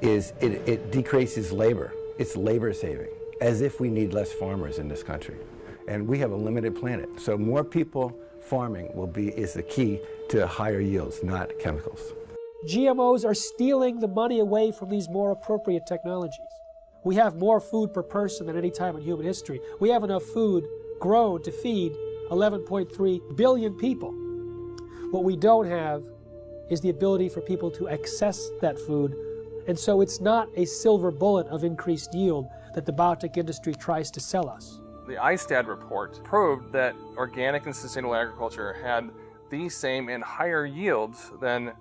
is it decreases labor. It's labor saving, as if we need less farmers in this country. And we have a limited planet. So more people farming is the key to higher yields, not chemicals. GMOs are stealing the money away from these more appropriate technologies. We have more food per person than any time in human history. We have enough food grown to feed 11.3 billion people. What we don't have is the ability for people to access that food, and so it's not a silver bullet of increased yield that the biotech industry tries to sell us. The ISTAD report proved that organic and sustainable agriculture had the same and higher yields than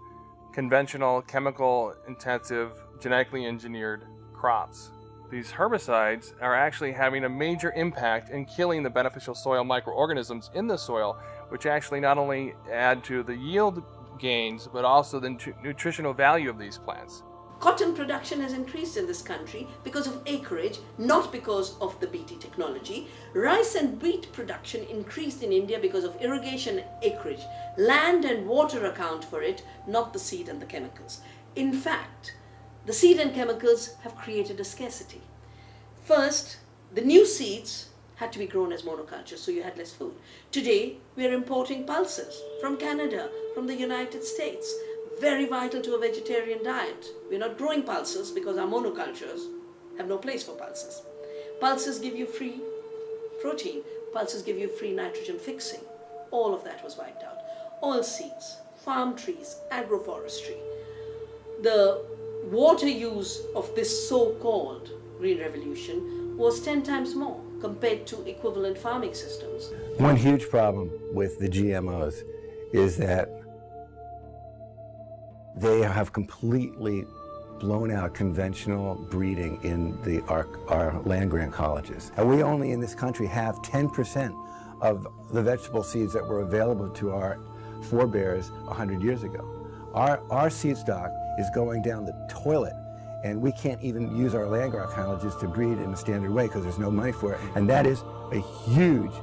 conventional, chemical-intensive, genetically engineered crops. These herbicides are actually having a major impact in killing the beneficial soil microorganisms in the soil, which actually not only add to the yield gains, but also the nutritional value of these plants. Cotton production has increased in this country because of acreage, not because of the BT technology. Rice and wheat production increased in India because of irrigation acreage. Land and water account for it, not the seed and the chemicals. In fact, the seed and chemicals have created a scarcity. First, the new seeds had to be grown as monocultures, so you had less food. Today, we are importing pulses from Canada, from the United States. Very vital to a vegetarian diet. We're not growing pulses because our monocultures have no place for pulses. Pulses give you free protein. Pulses give you free nitrogen fixing. All of that was wiped out. Oilseeds, farm trees, agroforestry. The water use of this so-called Green Revolution was 10 times more compared to equivalent farming systems. One huge problem with the GMOs is that they have completely blown out conventional breeding in our land-grant colleges. And we only in this country have 10% of the vegetable seeds that were available to our forebears 100 years ago. Our seed stock is going down the toilet, and we can't even use our land-grant colleges to breed in a standard way because there's no money for it. And that is a huge,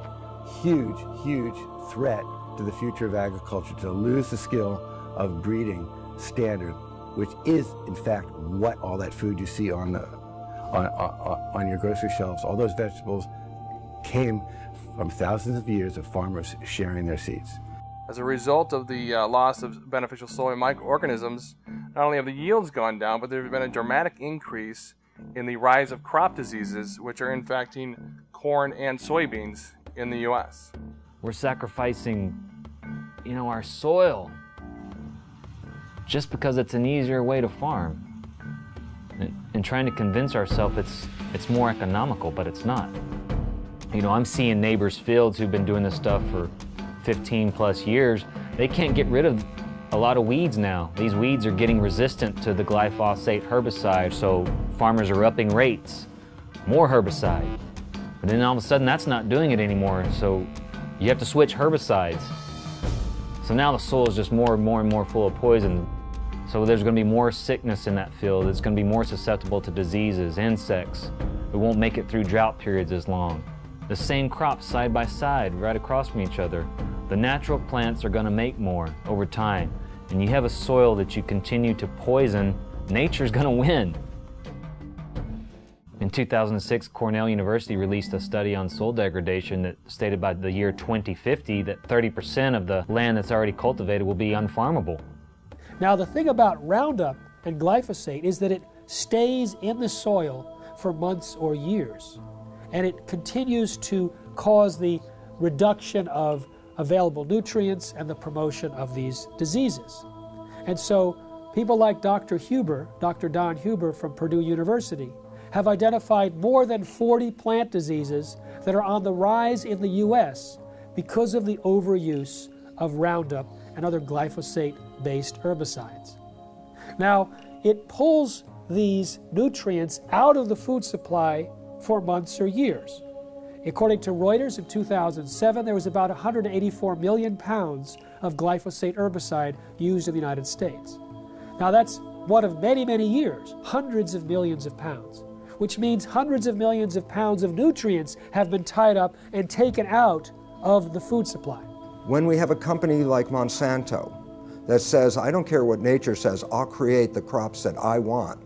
huge, huge threat to the future of agriculture, to lose the skill of breeding standard, which is in fact what all that food you see on your grocery shelves, all those vegetables came from thousands of years of farmers sharing their seeds. As a result of the loss of beneficial soil microorganisms, not only have the yields gone down, but there has been a dramatic increase in the rise of crop diseases, which are infecting corn and soybeans in the U.S. We're sacrificing, our soil just because it's an easier way to farm, and trying to convince ourselves it's more economical, but it's not. I'm seeing neighbors' fields who've been doing this stuff for 15 plus years. They can't get rid of a lot of weeds now. These weeds are getting resistant to the glyphosate herbicide, so farmers are upping rates, more herbicide. But then all of a sudden that's not doing it anymore, so you have to switch herbicides. So now the soil is just more and more and more full of poison. So there's going to be more sickness in that field. It's going to be more susceptible to diseases, insects. It won't make it through drought periods as long. The same crops side by side, right across from each other. The natural plants are going to make more over time. And you have a soil that you continue to poison, nature's going to win. In 2006, Cornell University released a study on soil degradation that stated by the year 2050 that 30% of the land that's already cultivated will be unfarmable. Now, the thing about Roundup and glyphosate is that it stays in the soil for months or years. and it continues to cause the reduction of available nutrients and the promotion of these diseases. And so people like Dr. Huber, Dr. Don Huber from Purdue University, have identified more than 40 plant diseases that are on the rise in the U.S. because of the overuse of Roundup and other glyphosate-based herbicides. Now, it pulls these nutrients out of the food supply for months or years. According to Reuters, in 2007, there was about 184 million pounds of glyphosate herbicide used in the United States. Now, that's one of many, many years, hundreds of millions of pounds, which means hundreds of millions of pounds of nutrients have been tied up and taken out of the food supply. When we have a company like Monsanto that says, I don't care what nature says, I'll create the crops that I want,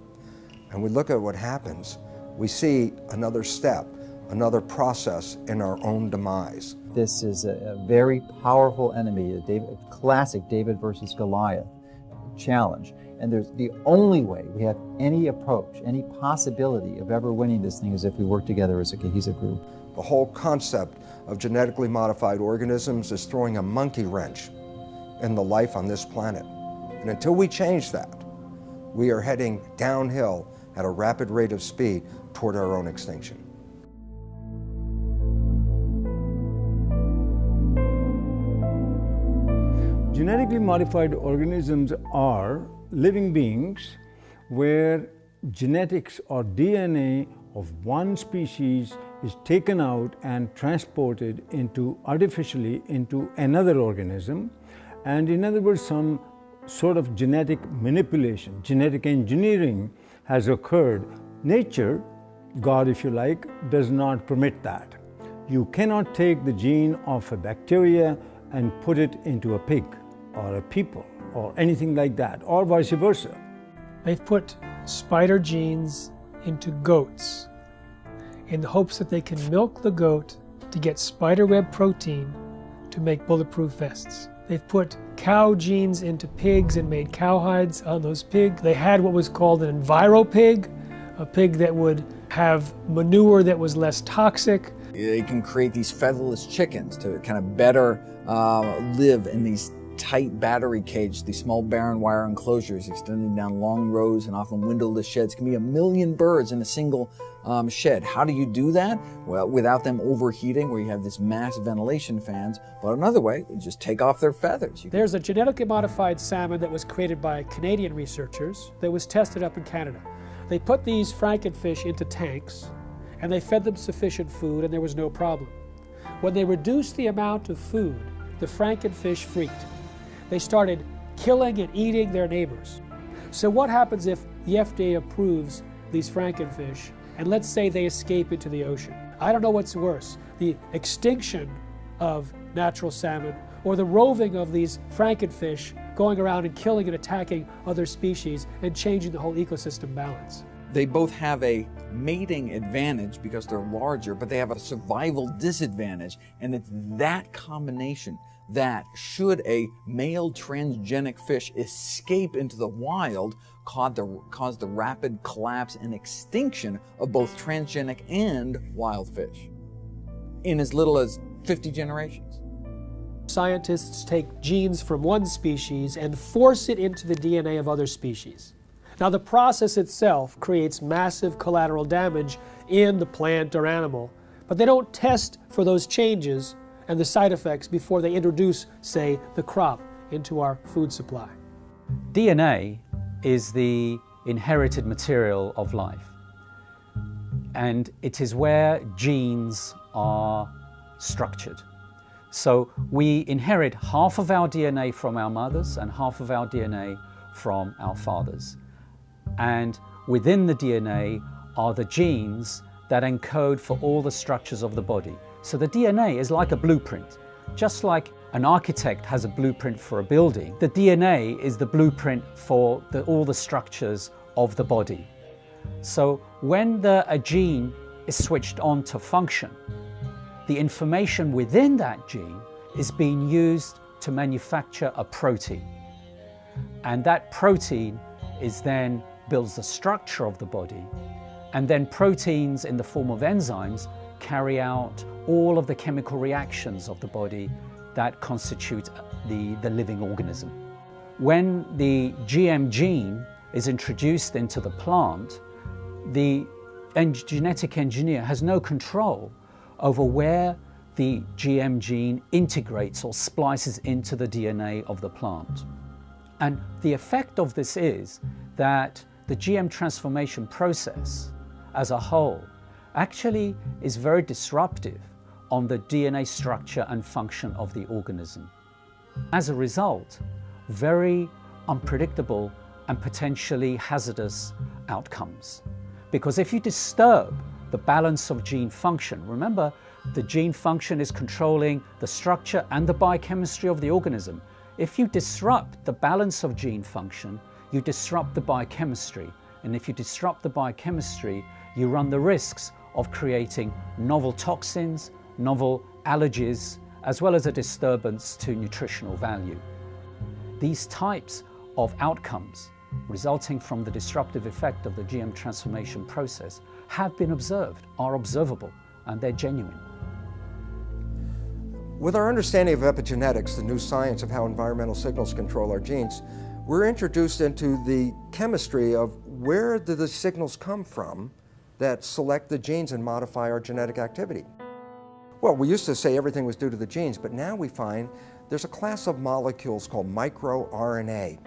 and we look at what happens, we see another step, another process in our own demise. This is a very powerful enemy, a classic David versus Goliath challenge. And there's the only way we have any approach, any possibility of ever winning this thing is if we work together as a cohesive group. The whole concept of genetically modified organisms is throwing a monkey wrench in the life on this planet. And until we change that, we are heading downhill at a rapid rate of speed toward our own extinction. Genetically modified organisms are living beings where genetics or DNA of one species is taken out and transported artificially into another organism. And in other words, some sort of genetic manipulation, genetic engineering has occurred. Nature, God if you like, does not permit that. You cannot take the gene of a bacteria and put it into a pig or a people or anything like that, or vice versa. They've put spider genes into goats in the hopes that they can milk the goat to get spiderweb protein to make bulletproof vests. They've put cow genes into pigs and made cowhides on those pigs. They had what was called an enviropig, a pig that would have manure that was less toxic. They can create these featherless chickens to kind of better live in these tight battery cages, these small barren wire enclosures extending down long rows and often windowless sheds. It can be 1 million birds in a single shed. How do you do that? Well, without them overheating, where you have this mass ventilation fans. But another way, you just take off their feathers. There's a genetically modified salmon that was created by Canadian researchers that was tested up in Canada. They put these frankenfish into tanks and they fed them sufficient food and there was no problem. When they reduced the amount of food, the frankenfish freaked. They started killing and eating their neighbors. So what happens if the FDA approves these frankenfish and let's say they escape into the ocean? I don't know what's worse, the extinction of natural salmon or the roving of these frankenfish going around and killing and attacking other species and changing the whole ecosystem balance. They both have a mating advantage because they're larger, but they have a survival disadvantage. And it's that combination that, should a male transgenic fish escape into the wild, cause the rapid collapse and extinction of both transgenic and wild fish in as little as 50 generations. Scientists take genes from one species and force it into the DNA of other species. Now, the process itself creates massive collateral damage in the plant or animal, but they don't test for those changes and the side effects before they introduce, say, the crop into our food supply. DNA is the inherited material of life, and it is where genes are structured. So we inherit half of our DNA from our mothers and half of our DNA from our fathers. And within the DNA are the genes that encode for all the structures of the body. So the DNA is like a blueprint. Just like an architect has a blueprint for a building, the DNA is the blueprint for all the structures of the body. So when a gene is switched on to function, the information within that gene is being used to manufacture a protein. And that protein then builds the structure of the body. And then proteins in the form of enzymes carry out all of the chemical reactions of the body that constitute the living organism. When the GM gene is introduced into the plant, the genetic engineer has no control over where the GM gene integrates or splices into the DNA of the plant. And the effect of this is that the GM transformation process as a whole actually is very disruptive on the DNA structure and function of the organism. As a result, very unpredictable and potentially hazardous outcomes. Because if you disturb the balance of gene function, remember the gene function is controlling the structure and the biochemistry of the organism. If you disrupt the balance of gene function, you disrupt the biochemistry. And if you disrupt the biochemistry, you run the risks of creating novel toxins, novel allergies, as well as a disturbance to nutritional value. These types of outcomes resulting from the disruptive effect of the GM transformation process have been observed, are observable, and they're genuine. With our understanding of epigenetics, the new science of how environmental signals control our genes, we're introduced into the chemistry of where do the signals come from that select the genes and modify our genetic activity. Well, we used to say everything was due to the genes, but now we find there's a class of molecules called microRNA.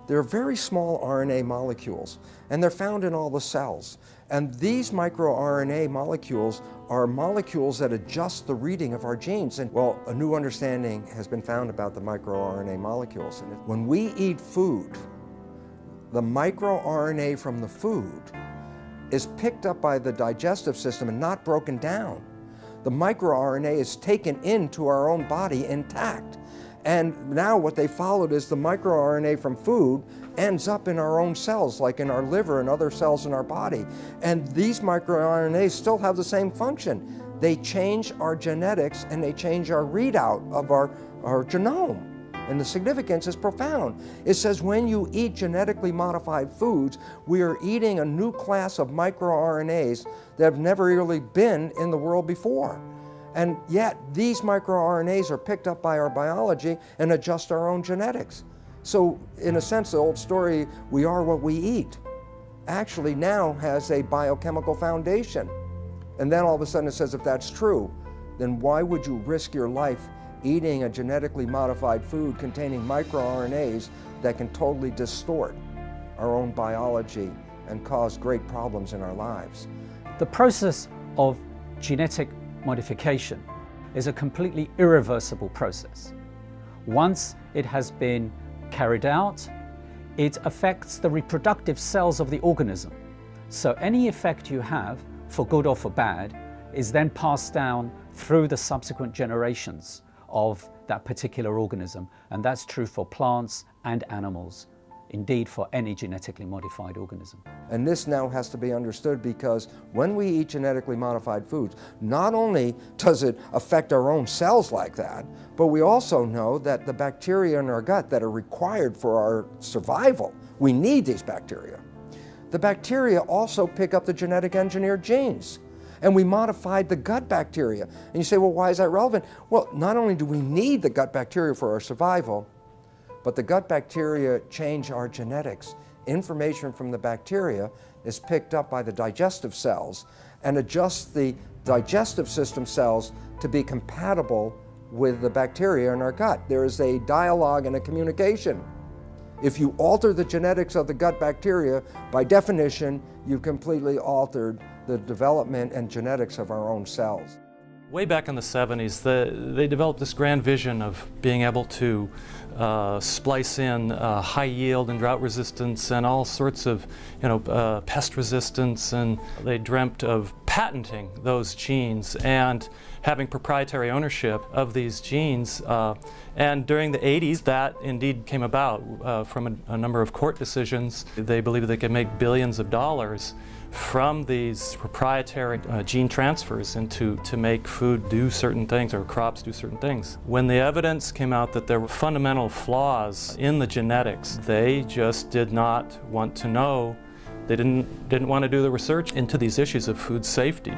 They're very small RNA molecules, and they're found in all the cells. And these microRNA molecules are molecules that adjust the reading of our genes. And well, a new understanding has been found about the microRNA molecules. And when we eat food, the microRNA from the food is picked up by the digestive system and not broken down. The microRNA is taken into our own body intact. And now what they followed is the microRNA from food ends up in our own cells, like in our liver and other cells in our body. And these microRNAs still have the same function. They change our genetics and they change our readout of our genome. And the significance is profound. It says when you eat genetically modified foods, we are eating a new class of microRNAs that have never really been in the world before. And yet, these microRNAs are picked up by our biology and adjust our own genetics. So, in a sense, the old story, we are what we eat, actually now has a biochemical foundation. And then all of a sudden it says, if that's true, then why would you risk your life eating a genetically modified food containing microRNAs that can totally distort our own biology and cause great problems in our lives? The process of genetic modification is a completely irreversible process. Once it has been carried out, it affects the reproductive cells of the organism. So any effect you have, for good or for bad, is then passed down through the subsequent generations of that particular organism. And that's true for plants and animals, indeed for any genetically modified organism. And this now has to be understood because when we eat genetically modified foods, not only does it affect our own cells like that, but we also know that the bacteria in our gut that are required for our survival, we need these bacteria. The bacteria also pick up the genetic engineered genes. And we modified the gut bacteria. And you say, well, why is that relevant? Well, not only do we need the gut bacteria for our survival, but the gut bacteria change our genetics. Information from the bacteria is picked up by the digestive cells and adjusts the digestive system cells to be compatible with the bacteria in our gut. There is a dialogue and a communication. If you alter the genetics of the gut bacteria, by definition, you've completely altered the development and genetics of our own cells. Way back in the 70s, they developed this grand vision of being able to splice in high yield and drought resistance and all sorts of, pest resistance, and they dreamt of patenting those genes and having proprietary ownership of these genes. And during the 80s, that indeed came about from a number of court decisions. They believed they could make billions of dollars from these proprietary gene transfers to make food do certain things or crops do certain things. When the evidence came out that there were fundamental flaws in the genetics, they just did not want to know. They didn't want to do the research into these issues of food safety.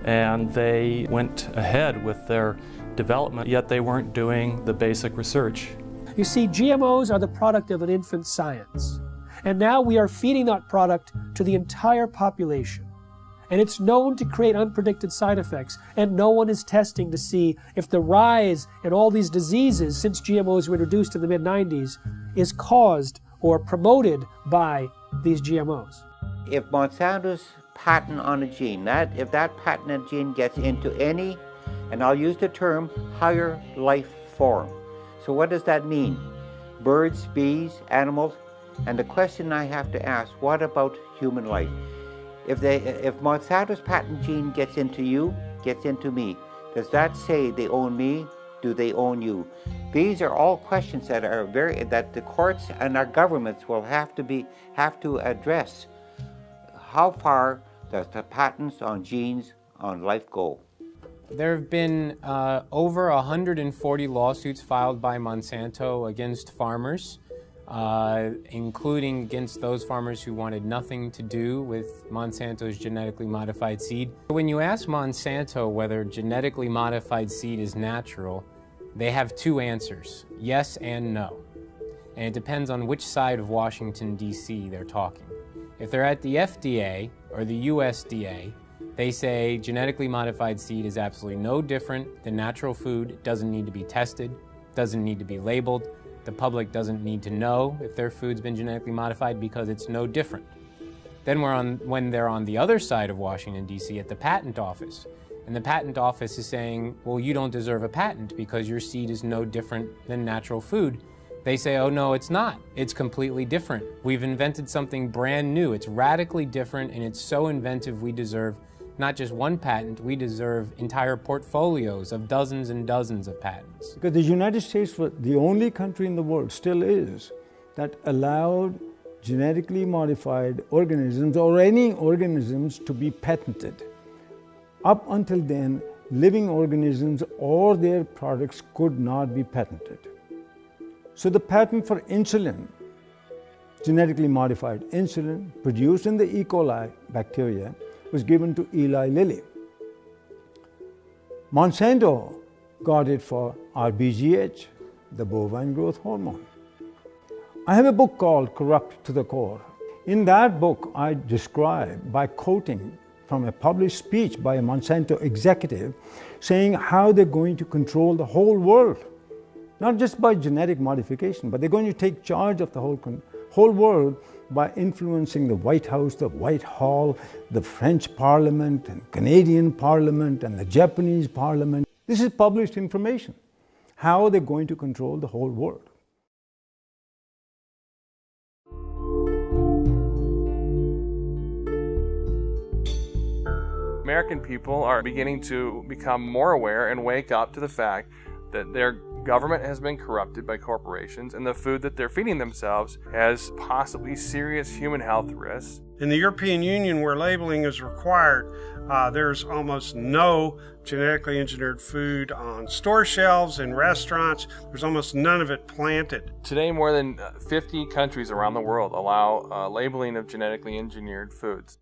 and they went ahead with their development, yet they weren't doing the basic research. You see, GMOs are the product of an infant science. And now we are feeding that product to the entire population. And it's known to create unpredicted side effects. And no one is testing to see if the rise in all these diseases since GMOs were introduced in the mid-90s is caused or promoted by these GMOs. If Monsanto's patent on a gene, if that patented gene gets into any, and I'll use the term, higher life form. So what does that mean? Birds, bees, animals? And the question I have to ask, what about human life? If Monsanto's patent gene gets into you, gets into me, does that say they own me? Do they own you? These are all questions that that the courts and our governments will have to address. How far does the patents on genes on life go? There have been over 140 lawsuits filed by Monsanto against farmers, including against those farmers who wanted nothing to do with Monsanto's genetically modified seed. When you ask Monsanto whether genetically modified seed is natural, they have two answers, yes and no. And it depends on which side of Washington, D.C. they're talking. If they're at the FDA or the USDA, they say genetically modified seed is absolutely no different than natural food. It doesn't need to be tested, doesn't need to be labeled. The public doesn't need to know if their food's been genetically modified because it's no different. Then when they're on the other side of Washington, D.C. at the patent office, and the patent office is saying, well, you don't deserve a patent because your seed is no different than natural food. They say, oh no, it's not. It's completely different. We've invented something brand new. It's radically different and it's so inventive we deserve not just one patent, we deserve entire portfolios of dozens and dozens of patents. Because the United States was the only country in the world, still is, that allowed genetically modified organisms or any organisms to be patented. Up until then, living organisms or their products could not be patented. So the patent for insulin, genetically modified insulin produced in the E. coli bacteria, was given to Eli Lilly. Monsanto got it for RBGH, the bovine growth hormone. I have a book called Corrupt to the Core. In that book, I describe, by quoting from a published speech by a Monsanto executive, saying how they're going to control the whole world, not just by genetic modification, but they're going to take charge of the whole world by influencing the White House, the Whitehall, the French Parliament, and Canadian Parliament, and the Japanese Parliament. This is published information, how they're going to control the whole world. American people are beginning to become more aware and wake up to the fact that their government has been corrupted by corporations and the food that they're feeding themselves has possibly serious human health risks. In the European Union, where labeling is required, there's almost no genetically engineered food on store shelves in restaurants. There's almost none of it planted. Today, more than 50 countries around the world allow labeling of genetically engineered foods.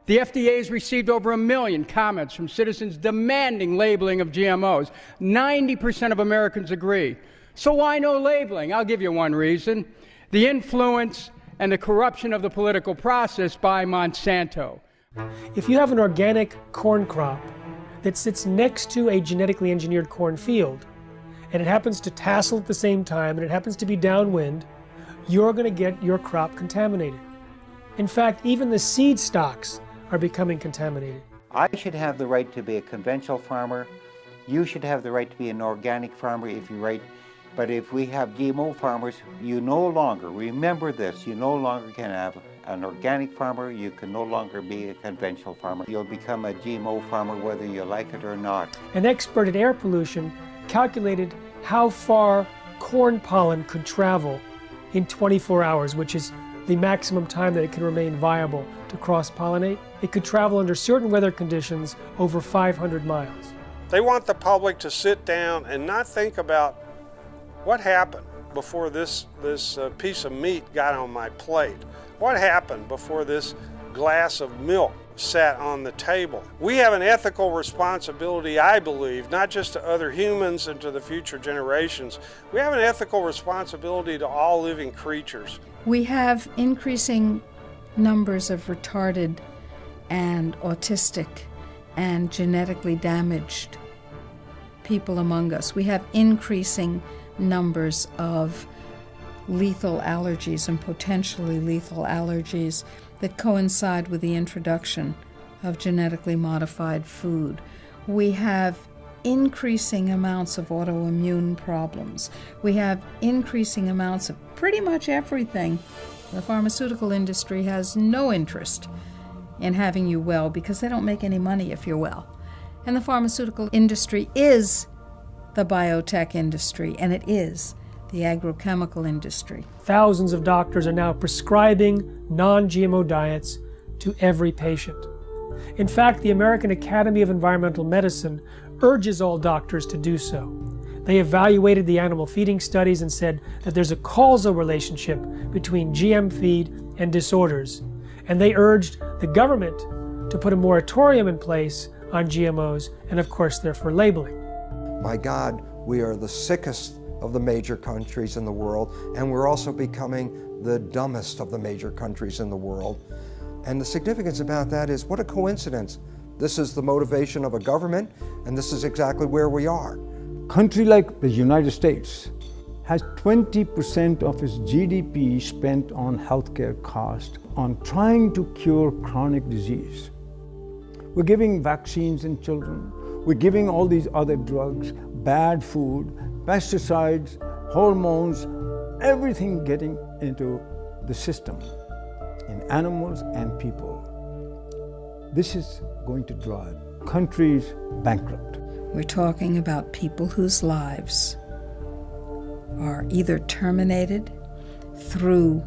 The FDA has received over 1 million comments from citizens demanding labeling of GMOs. 90% of Americans agree. So why no labeling? I'll give you one reason. The influence and the corruption of the political process by Monsanto. If you have an organic corn crop that sits next to a genetically engineered corn field, and it happens to tassel at the same time, and it happens to be downwind, you're going to get your crop contaminated. In fact, even the seed stocks are becoming contaminated. I should have the right to be a conventional farmer. You should have the right to be an organic farmer if you're right. But if we have GMO farmers, you no longer, remember this, you no longer can have an organic farmer, you can no longer be a conventional farmer. You'll become a GMO farmer whether you like it or not. An expert in air pollution calculated how far corn pollen could travel in 24 hours, which is the maximum time that it can remain viable to cross-pollinate. It could travel under certain weather conditions over 500 miles. They want the public to sit down and not think about what happened before this piece of meat got on my plate. What happened before this glass of milk sat on the table? We have an ethical responsibility, I believe, not just to other humans and to the future generations. We have an ethical responsibility to all living creatures. We have increasing numbers of retarded and autistic and genetically damaged people among us. We have increasing numbers of lethal allergies and potentially lethal allergies that coincide with the introduction of genetically modified food. We have increasing amounts of autoimmune problems. We have increasing amounts of pretty much everything. The pharmaceutical industry has no interest in having you well because they don't make any money if you're well. And the pharmaceutical industry is the biotech industry, and it is the agrochemical industry. Thousands of doctors are now prescribing non-GMO diets to every patient. In fact, the American Academy of Environmental Medicine urges all doctors to do so. They evaluated the animal feeding studies and said that there's a causal relationship between GM feed and disorders. And they urged the government to put a moratorium in place on GMOs, and of course they're for labeling. My God, we are the sickest of the major countries in the world, and we're also becoming the dumbest of the major countries in the world. And the significance about that is, what a coincidence. This is the motivation of a government, and this is exactly where we are. A country like the United States has 20% of its GDP spent on healthcare costs, on trying to cure chronic disease. We're giving vaccines in children. We're giving all these other drugs, bad food, pesticides, hormones, everything getting into the system in animals and people. This is going to drive countries bankrupt. We're talking about people whose lives are either terminated through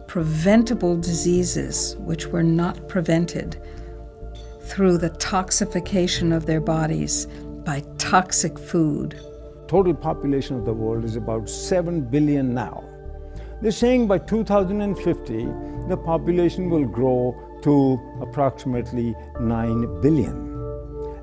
preventable diseases which were not prevented, through the toxification of their bodies by toxic food. Total population of the world is about 7 billion now. They're saying by 2050, the population will grow to approximately 9 billion.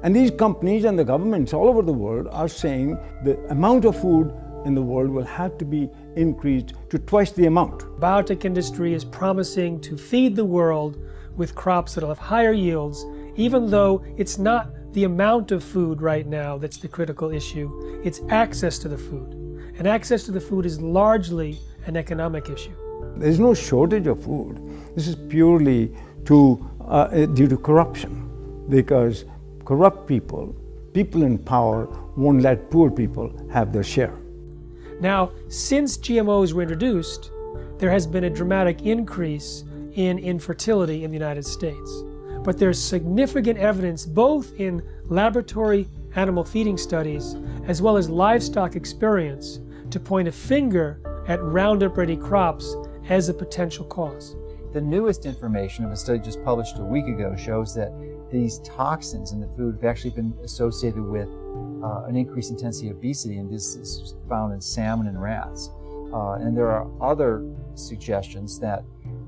And these companies and the governments all over the world are saying the amount of food in the world will have to be increased to twice the amount. Biotech industry is promising to feed the world with crops that will have higher yields, even though it's not the amount of food right now that's the critical issue, it's access to the food. And access to the food is largely an economic issue. There's no shortage of food. This is purely due to corruption, because corrupt people in power won't let poor people have their share. Now, since GMOs were introduced, there has been a dramatic increase in infertility in the United States. But there's significant evidence both in laboratory animal feeding studies as well as livestock experience to point a finger at Roundup Ready crops as a potential cause. The newest information of a study just published a week ago shows that these toxins in the food have actually been associated with an increased intensity of obesity, and this is found in salmon and rats. And there are other suggestions that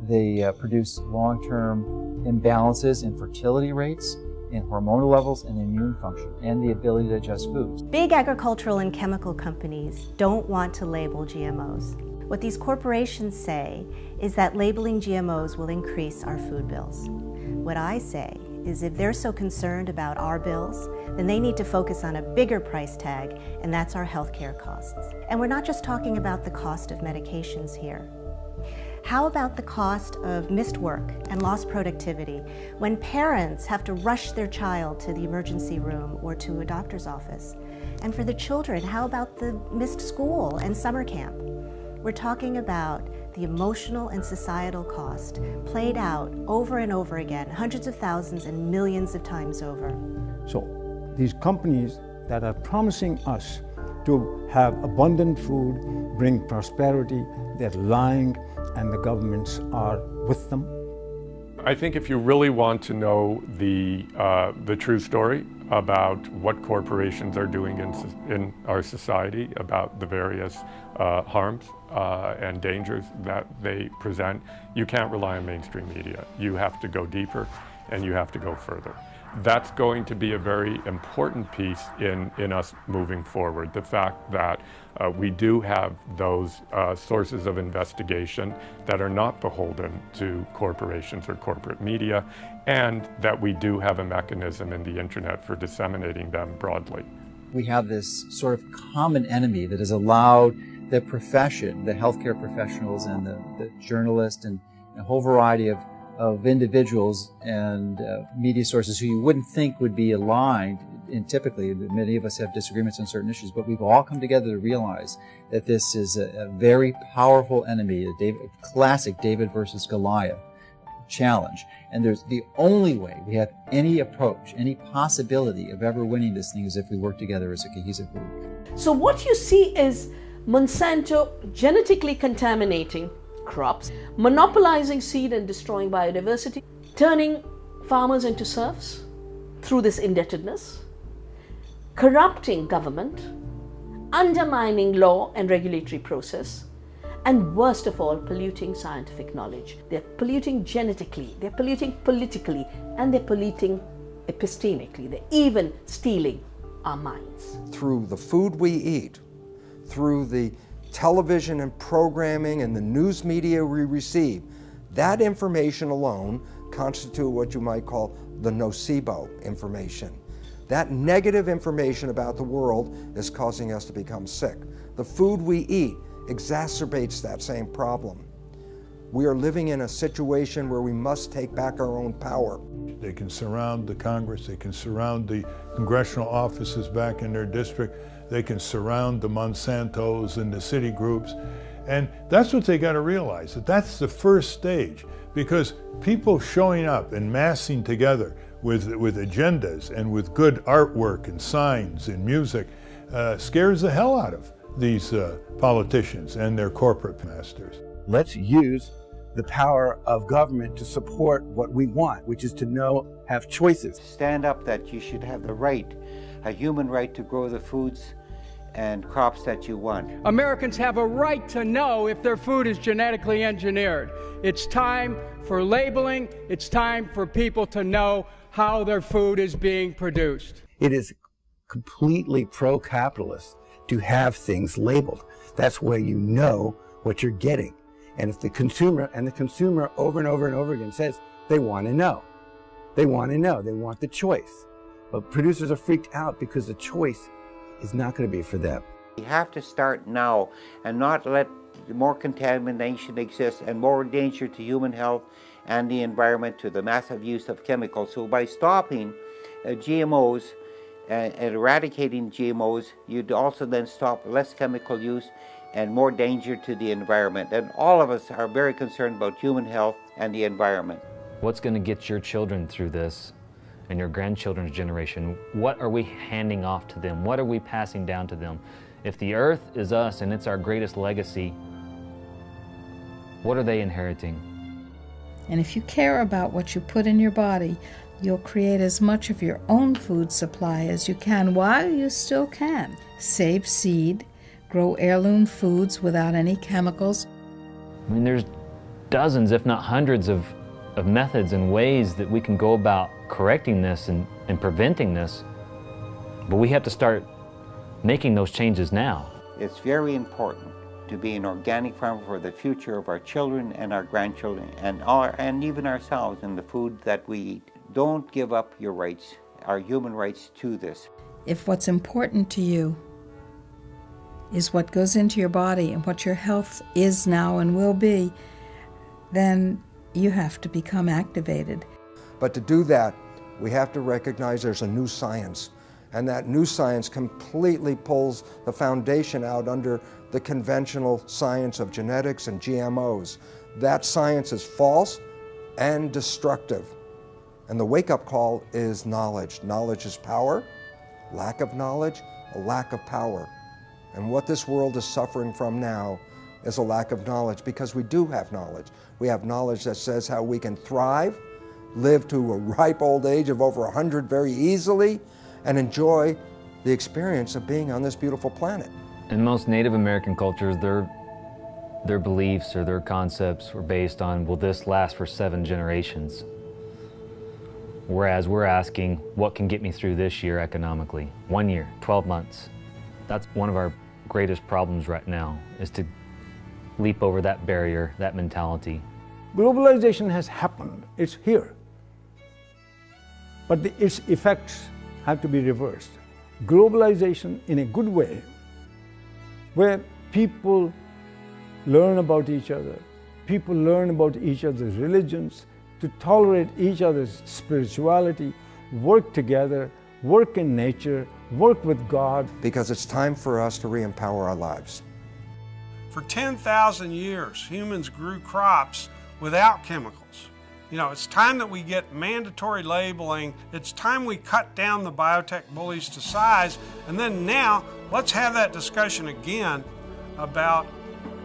they produce long-term imbalances in fertility rates, in hormonal levels, and immune function, and the ability to digest foods. Big agricultural and chemical companies don't want to label GMOs. What these corporations say is that labeling GMOs will increase our food bills. What I say is if they're so concerned about our bills, then they need to focus on a bigger price tag, and that's our healthcare costs. And we're not just talking about the cost of medications here. How about the cost of missed work and lost productivity when parents have to rush their child to the emergency room or to a doctor's office? And for the children, how about the missed school and summer camp? We're talking about the emotional and societal cost played out over and over again, hundreds of thousands and millions of times over. So these companies that are promising us to have abundant food, bring prosperity, they're lying, and the governments are with them? I think if you really want to know the true story about what corporations are doing in our society, about the various harms and dangers that they present, you can't rely on mainstream media. You have to go deeper and you have to go further. That's going to be a very important piece in us moving forward. The fact that we do have those sources of investigation that are not beholden to corporations or corporate media, and that we do have a mechanism in the internet for disseminating them broadly. We have this sort of common enemy that has allowed the profession, the healthcare professionals and the journalists and a whole variety of individuals and media sources who you wouldn't think would be aligned, and typically many of us have disagreements on certain issues, but we've all come together to realize that this is a very powerful enemy, a classic David versus Goliath challenge. And there's the only way we have any approach, any possibility of ever winning this thing is if we work together as a cohesive group. So what you see is Monsanto genetically contaminating crops, monopolizing seed and destroying biodiversity, turning farmers into serfs through this indebtedness, corrupting government, undermining law and regulatory process, and worst of all, polluting scientific knowledge. They're polluting genetically, they're polluting politically, and they're polluting epistemically. They're even stealing our minds. Through the food we eat, through the television and programming and the news media we receive, that information alone constitute what you might call the nocebo information. That negative information about the world is causing us to become sick. The food we eat exacerbates that same problem. We are living in a situation where we must take back our own power. They can surround the Congress, they can surround the congressional offices back in their district, they can surround the Monsantos and the city groups, and that's what they got to realize, that that's the first stage, because people showing up and massing together with agendas and with good artwork and signs and music scares the hell out of these politicians and their corporate masters. Let's use the power of government to support what we want, which is to have choices. Stand up that you should have the right, a human right to grow the foods and crops that you want. Americans have a right to know if their food is genetically engineered. It's time for labeling. It's time for people to know how their food is being produced. It is completely pro-capitalist to have things labeled. That's where you know what you're getting. And if the consumer over and over and over again says they want to know, they want the choice. But producers are freaked out because the choice is not going to be for them. We have to start now and not let more contamination exist and more danger to human health and the environment to the massive use of chemicals. So by stopping GMOs and eradicating GMOs, you'd also then stop less chemical use and more danger to the environment. And all of us are very concerned about human health and the environment. What's going to get your children through this and your grandchildren's generation? What are we handing off to them? What are we passing down to them? If the earth is us and it's our greatest legacy, what are they inheriting? And if you care about what you put in your body, you'll create as much of your own food supply as you can while you still can. Save seed, grow heirloom foods without any chemicals. I mean, there's dozens, if not hundreds of methods and ways that we can go about correcting this and preventing this, but we have to start making those changes now. It's very important to be an organic farmer for the future of our children and our grandchildren and even ourselves in the food that we eat. Don't give up your rights, our human rights to this. If what's important to you is what goes into your body and what your health is now and will be, then you have to become activated. But to do that, we have to recognize there's a new science, and that new science completely pulls the foundation out under the conventional science of genetics and GMOs. That science is false and destructive. And the wake-up call is knowledge. Knowledge is power. Lack of knowledge, a lack of power. And what this world is suffering from now is a lack of knowledge, because we do have knowledge. We have knowledge that says how we can thrive, live to a ripe old age of over 100 very easily, and enjoy the experience of being on this beautiful planet. In most Native American cultures, their beliefs or their concepts were based on, will this last for 7 generations? Whereas we're asking, what can get me through this year economically? 1 year, 12 months. That's one of our greatest problems right now, is to leap over that barrier, that mentality. Globalization has happened, it's here. But its effects have to be reversed. Globalization in a good way, where people learn about each other, people learn about each other's religions, to tolerate each other's spirituality, work together, work in nature, work with God. Because it's time for us to re-empower our lives. For 10,000 years, humans grew crops without chemicals. You know, it's time that we get mandatory labeling. It's time we cut down the biotech bullies to size. And then now, let's have that discussion again about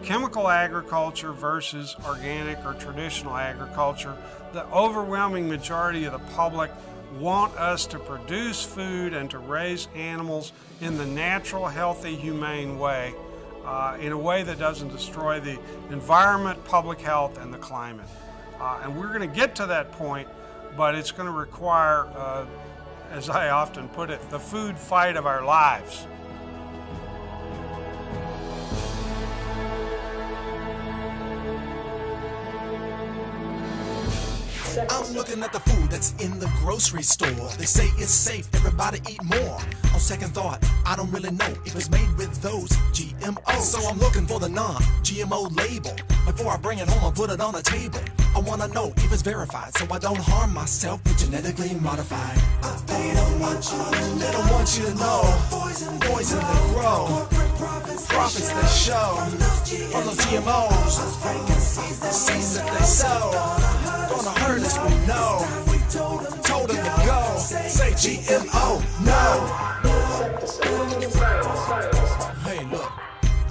chemical agriculture versus organic or traditional agriculture. The overwhelming majority of the public want us to produce food and to raise animals in the natural, healthy, humane way, in a way that doesn't destroy the environment, public health, and the climate. And we're going to get to that point, but it's going to require, as I often put it, the food fight of our lives. I'm looking at the food that's in the grocery store. They say it's safe, everybody eat more. On second thought, I don't really know if it's made with those GMOs. So I'm looking for the non-GMO label. Before I bring it home, I'll put it on the table. I wanna know if it's verified, so I don't harm myself with genetically modified. They don't want you to know. Poison they grow. Profits they show. From those GMOs. Seeds that they sow. Gonna hurt us, we know. Told them to go. Say GMO, no. Hey, look.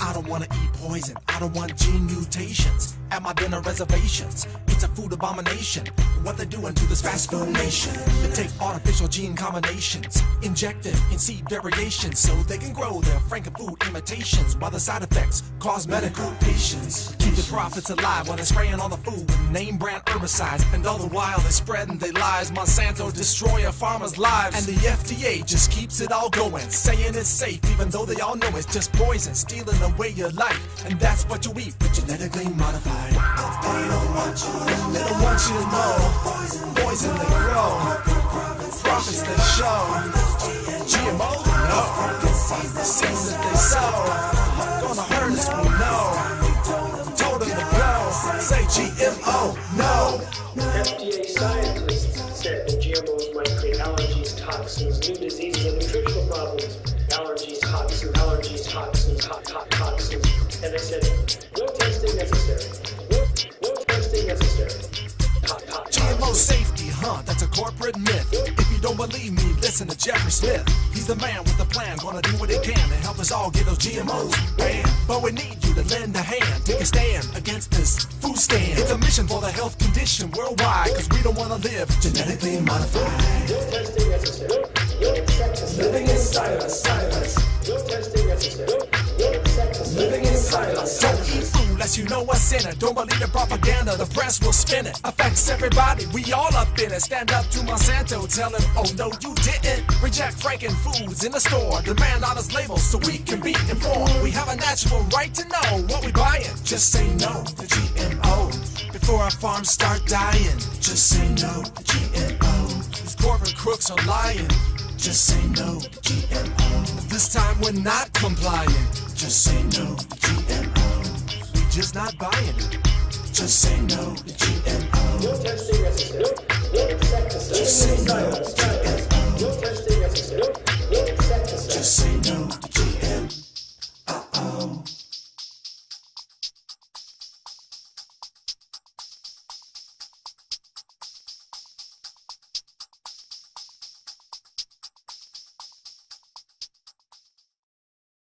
I don't want to eat poison. I don't want gene mutations at my dinner reservations. It's a food abomination. What they're doing to this fast food nation. They take artificial gene combinations, inject them in seed variations so they can grow their frankenfood imitations while the side effects cause medical patients. Keep the profits alive while they're spraying all the food with name brand herbicides. And all the while they're spreading their lies. Monsanto destroy our farmers' lives. And the FDA just keeps it all going, saying it's safe even though they all know it's just poison, stealing away your life. And that's what you eat, but genetically modified. They don't want you to know. Poison they grow. Profits they show. GMO, no. Seeds that they sow. Gonna hurt us, we know. Told them to go. Say GMO, no. FDA scientists said that GMOs might create allergies, toxins, new diseases, and nutritional problems. Allergies, toxins, toxins. And they said, no testing necessary. No testing necessary. GMO safety, that's a corporate myth. If you don't believe me, listen to Jeffrey Smith. He's the man with the plan, gonna do what he can to help us all get those GMOs banned. But we need you to lend a hand, take a stand against this food stand. It's a mission for the health condition worldwide, cause we don't wanna live genetically modified. No testing necessary. No insecticides. Living inside us, No testing necessary. No insecticides. Living inside us. Don't eat food unless you know what's in it. Don't believe the propaganda, the press will spin it. Affects everybody, we all up in it. Stand up to Monsanto, tell him, oh no you didn't. Reject frankenfoods in the store. Demand honest labels so we can be informed. We have a natural right to know what we buying. Just say no to GMO before our farms start dying. Just say no to GMO. These corporate crooks are lying. Just say no to GMO. This time we're not complying. Just say no to GMO. We just not buying it. Just say no to GMO. No testing necessary. No insecticides. Just say no to GMO.